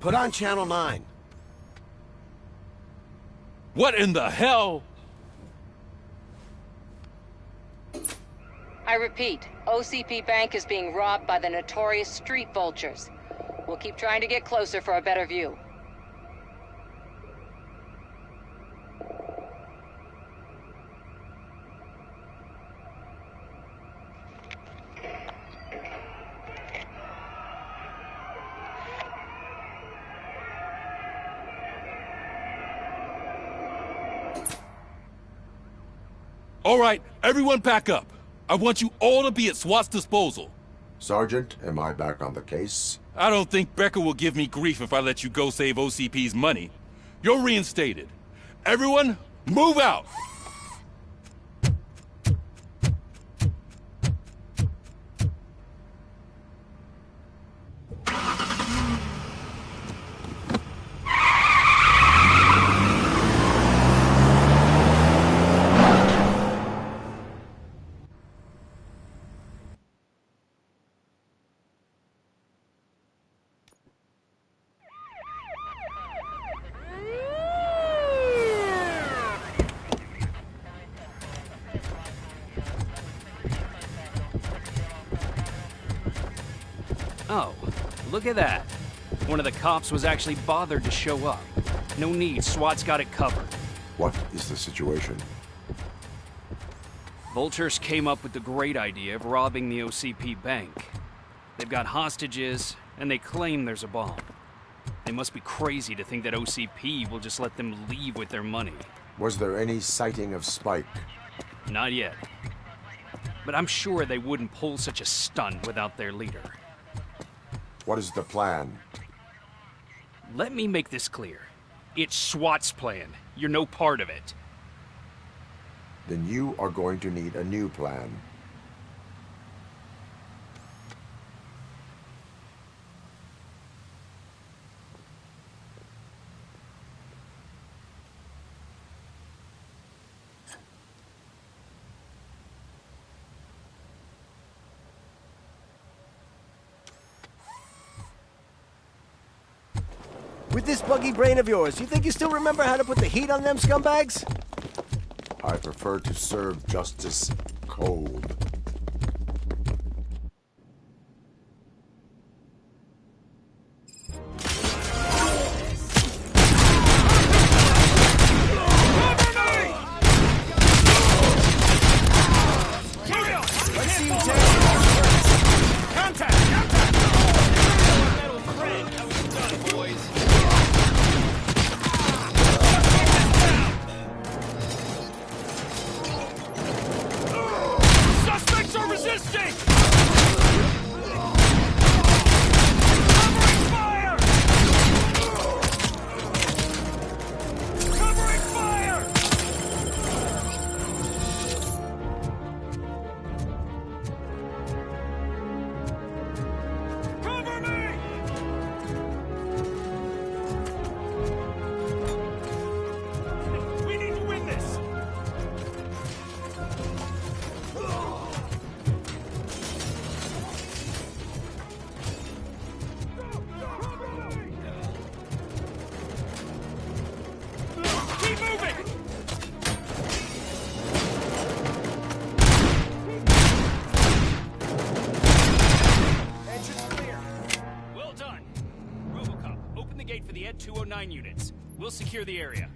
Put on Channel 9. What in the hell? I repeat, OCP Bank is being robbed by the notorious street vultures. We'll keep trying to get closer for a better view. All right, everyone pack up. I want you all to be at SWAT's disposal. Sergeant, am I back on the case? I don't think Becker will give me grief if I let you go save OCP's money. You're reinstated. Everyone, move out! Oh, look at that. One of the cops was actually bothered to show up. No need, SWAT's got it covered. What is the situation? Vultures came up with the great idea of robbing the OCP bank. They've got hostages, and they claim there's a bomb. They must be crazy to think that OCP will just let them leave with their money. Was there any sighting of Spike? Not yet. But I'm sure they wouldn't pull such a stunt without their leader. What is the plan? Let me make this clear. It's SWAT's plan. You're no part of it. Then you are going to need a new plan. With this buggy brain of yours, you think you still remember how to put the heat on them scumbags? I prefer to serve justice cold. For the Ed 209 units. We'll secure the area.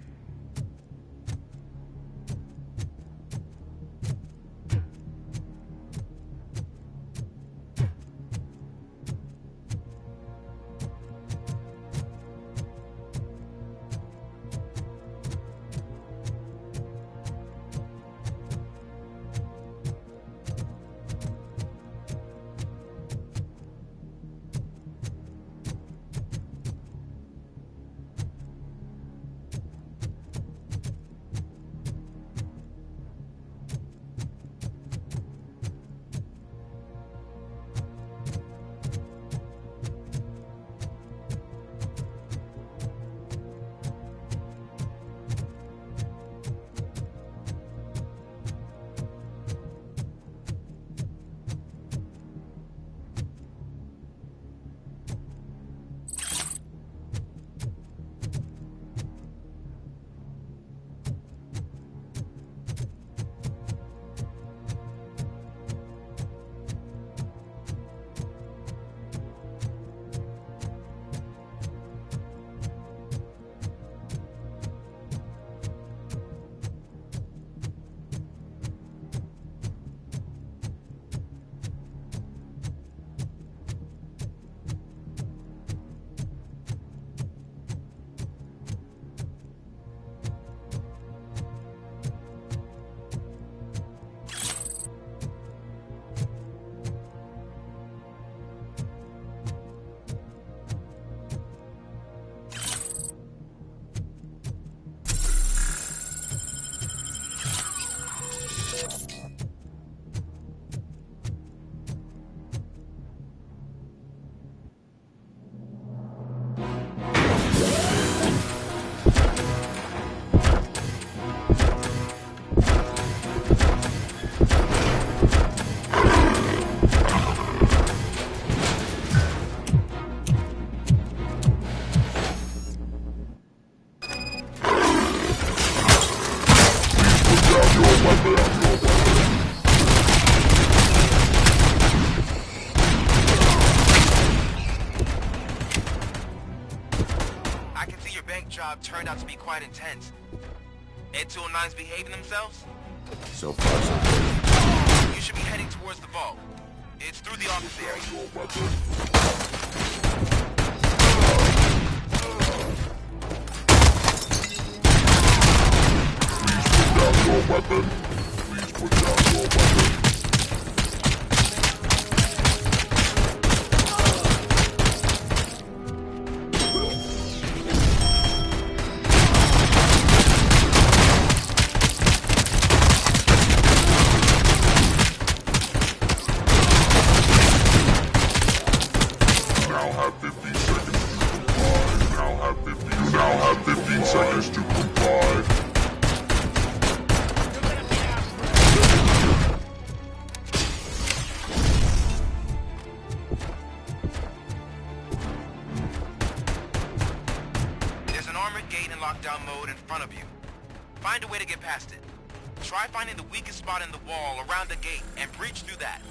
bank job turned out to be quite intense. Ed 209's behaving themselves? So far, so good. You should be heading towards the vault. It's through the office area. Please put down your weapon. lockdown mode in front of you. Find a way to get past it. Try finding the weakest spot in the wall around the gate and breach through that.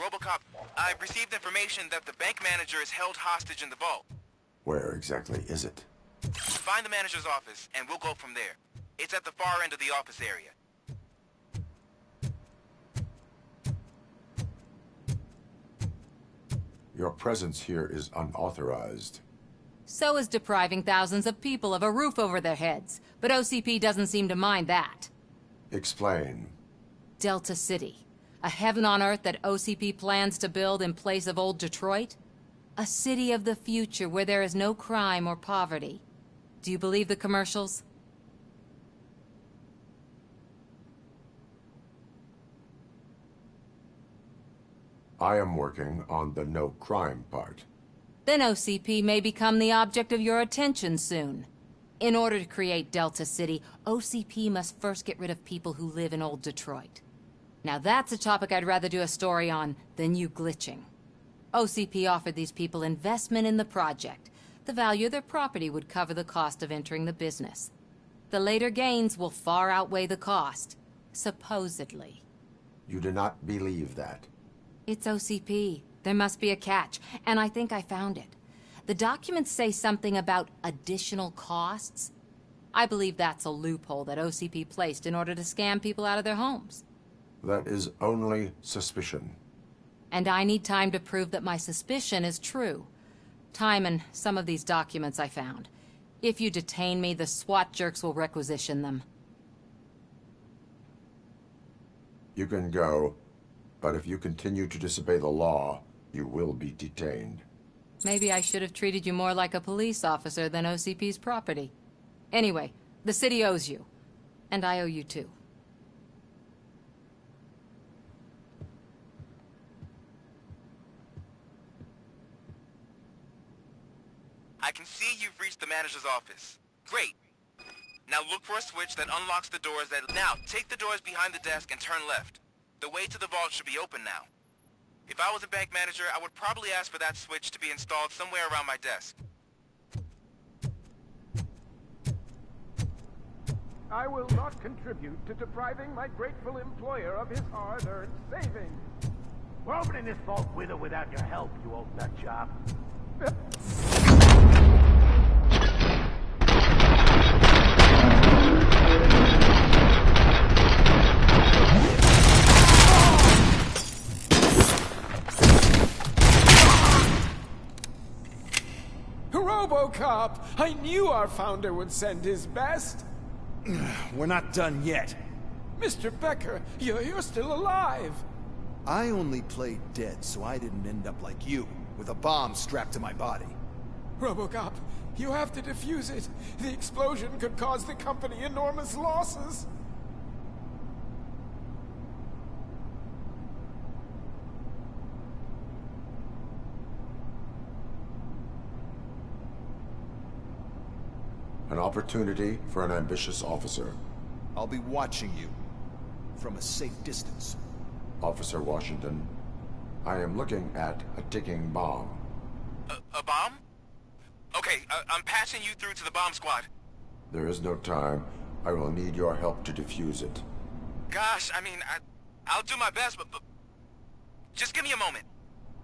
Robocop, I've received information that the bank manager is held hostage in the vault. Where exactly is it? Find the manager's office, and we'll go from there. It's at the far end of the office area. Your presence here is unauthorized. So is depriving thousands of people of a roof over their heads. But OCP doesn't seem to mind that. Explain. Delta City. A heaven on earth that OCP plans to build in place of old Detroit? A city of the future where there is no crime or poverty. Do you believe the commercials? I am working on the no crime part. Then OCP may become the object of your attention soon. In order to create Delta City, OCP must first get rid of people who live in old Detroit. Now that's a topic I'd rather do a story on than you glitching. OCP offered these people investment in the project. The value of their property would cover the cost of entering the business. The later gains will far outweigh the cost, supposedly. You do not believe that? It's OCP. There must be a catch, and I think I found it. The documents say something about additional costs. I believe that's a loophole that OCP placed in order to scam people out of their homes. That is only suspicion. And I need time to prove that my suspicion is true. Time and some of these documents I found. If you detain me, the SWAT jerks will requisition them. You can go, but if you continue to disobey the law, you will be detained. Maybe I should have treated you more like a police officer than OCP's property. Anyway, the city owes you. And I owe you too. I can see you've reached the manager's office. Great. Now look for a switch that unlocks the doors that... Now, take the doors behind the desk and turn left. The way to the vault should be open now. If I was a bank manager, I would probably ask for that switch to be installed somewhere around my desk. I will not contribute to depriving my grateful employer of his hard-earned savings. We're opening this vault with or without your help, you old nut job. Robocop! I knew our founder would send his best! We're not done yet. Mr. Becker, you're still alive! I only played dead so I didn't end up like you, with a bomb strapped to my body. Robocop, you have to defuse it. The explosion could cause the company enormous losses. An opportunity for an ambitious officer. I'll be watching you from a safe distance. Officer Washington, I am looking at a ticking bomb. A bomb? Okay, I'm passing you through to the bomb squad. There is no time. I will need your help to defuse it. Gosh, I mean, I'll do my best, but just give me a moment.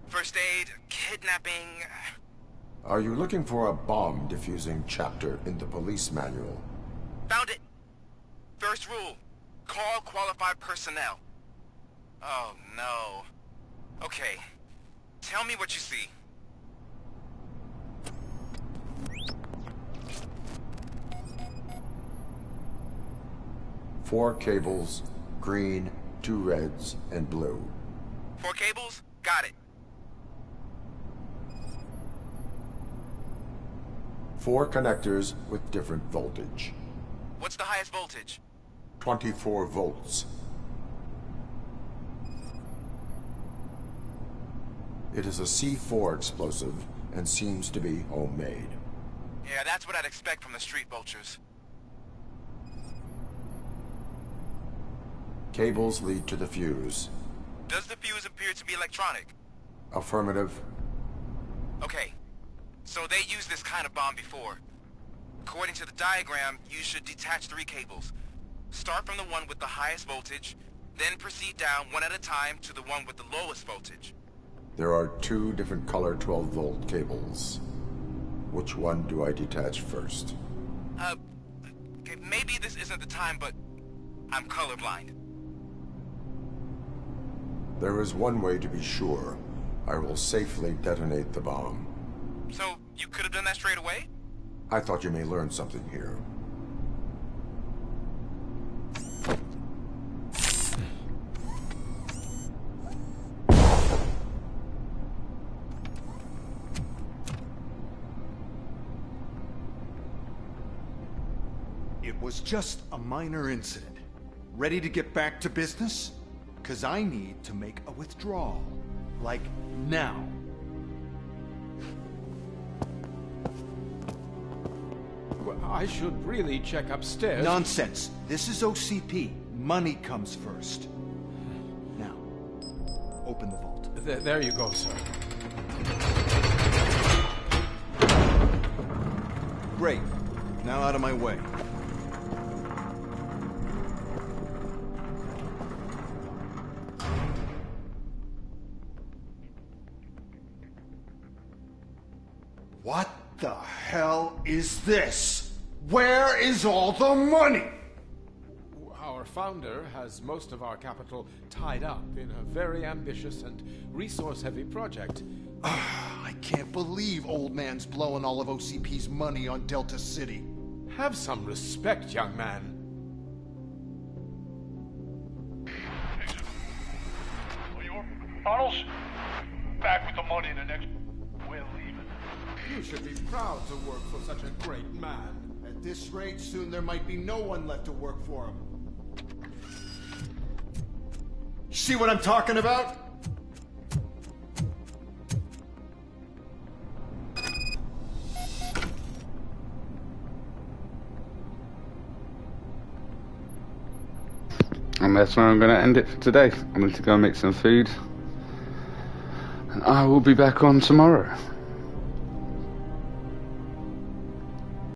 First aid, kidnapping... Are you looking for a bomb defusing chapter in the police manual? Found it! First rule, call qualified personnel. Oh, no. Okay, tell me what you see. Four cables, green, 2 reds, and blue. 4 cables? Got it. 4 connectors with different voltage. What's the highest voltage? 24 volts. It is a C4 explosive and seems to be homemade. Yeah, that's what I'd expect from the street vultures. Cables lead to the fuse. Does the fuse appear to be electronic? Affirmative. Okay, so they used this kind of bomb before. According to the diagram, you should detach 3 cables. Start from the one with the highest voltage, then proceed down one at a time to the one with the lowest voltage. There are 2 different color 12-volt cables. Which one do I detach first? Okay, maybe this isn't the time, but I'm colorblind. There is one way to be sure. I will safely detonate the bomb. So, you could have done that straight away? I thought you may learn something here. It was just a minor incident. Ready to get back to business? 'Cause I need to make a withdrawal. Like, now. Well, I should really check upstairs. Nonsense. This is OCP. Money comes first. Now, open the vault. There you go, sir. Great. Now out of my way. What the hell is this? Where is all the money? Our founder has most of our capital tied up in a very ambitious and resource-heavy project. I can't believe old man's blowing all of OCP's money on Delta City. Have some respect, young man. Arnold's back with the money in the next... We're leaving. You should be proud to work for such a great man. At this rate, soon there might be no one left to work for him. See what I'm talking about? And that's where I'm going to end it for today. I'm going to go make some food. And I will be back on tomorrow.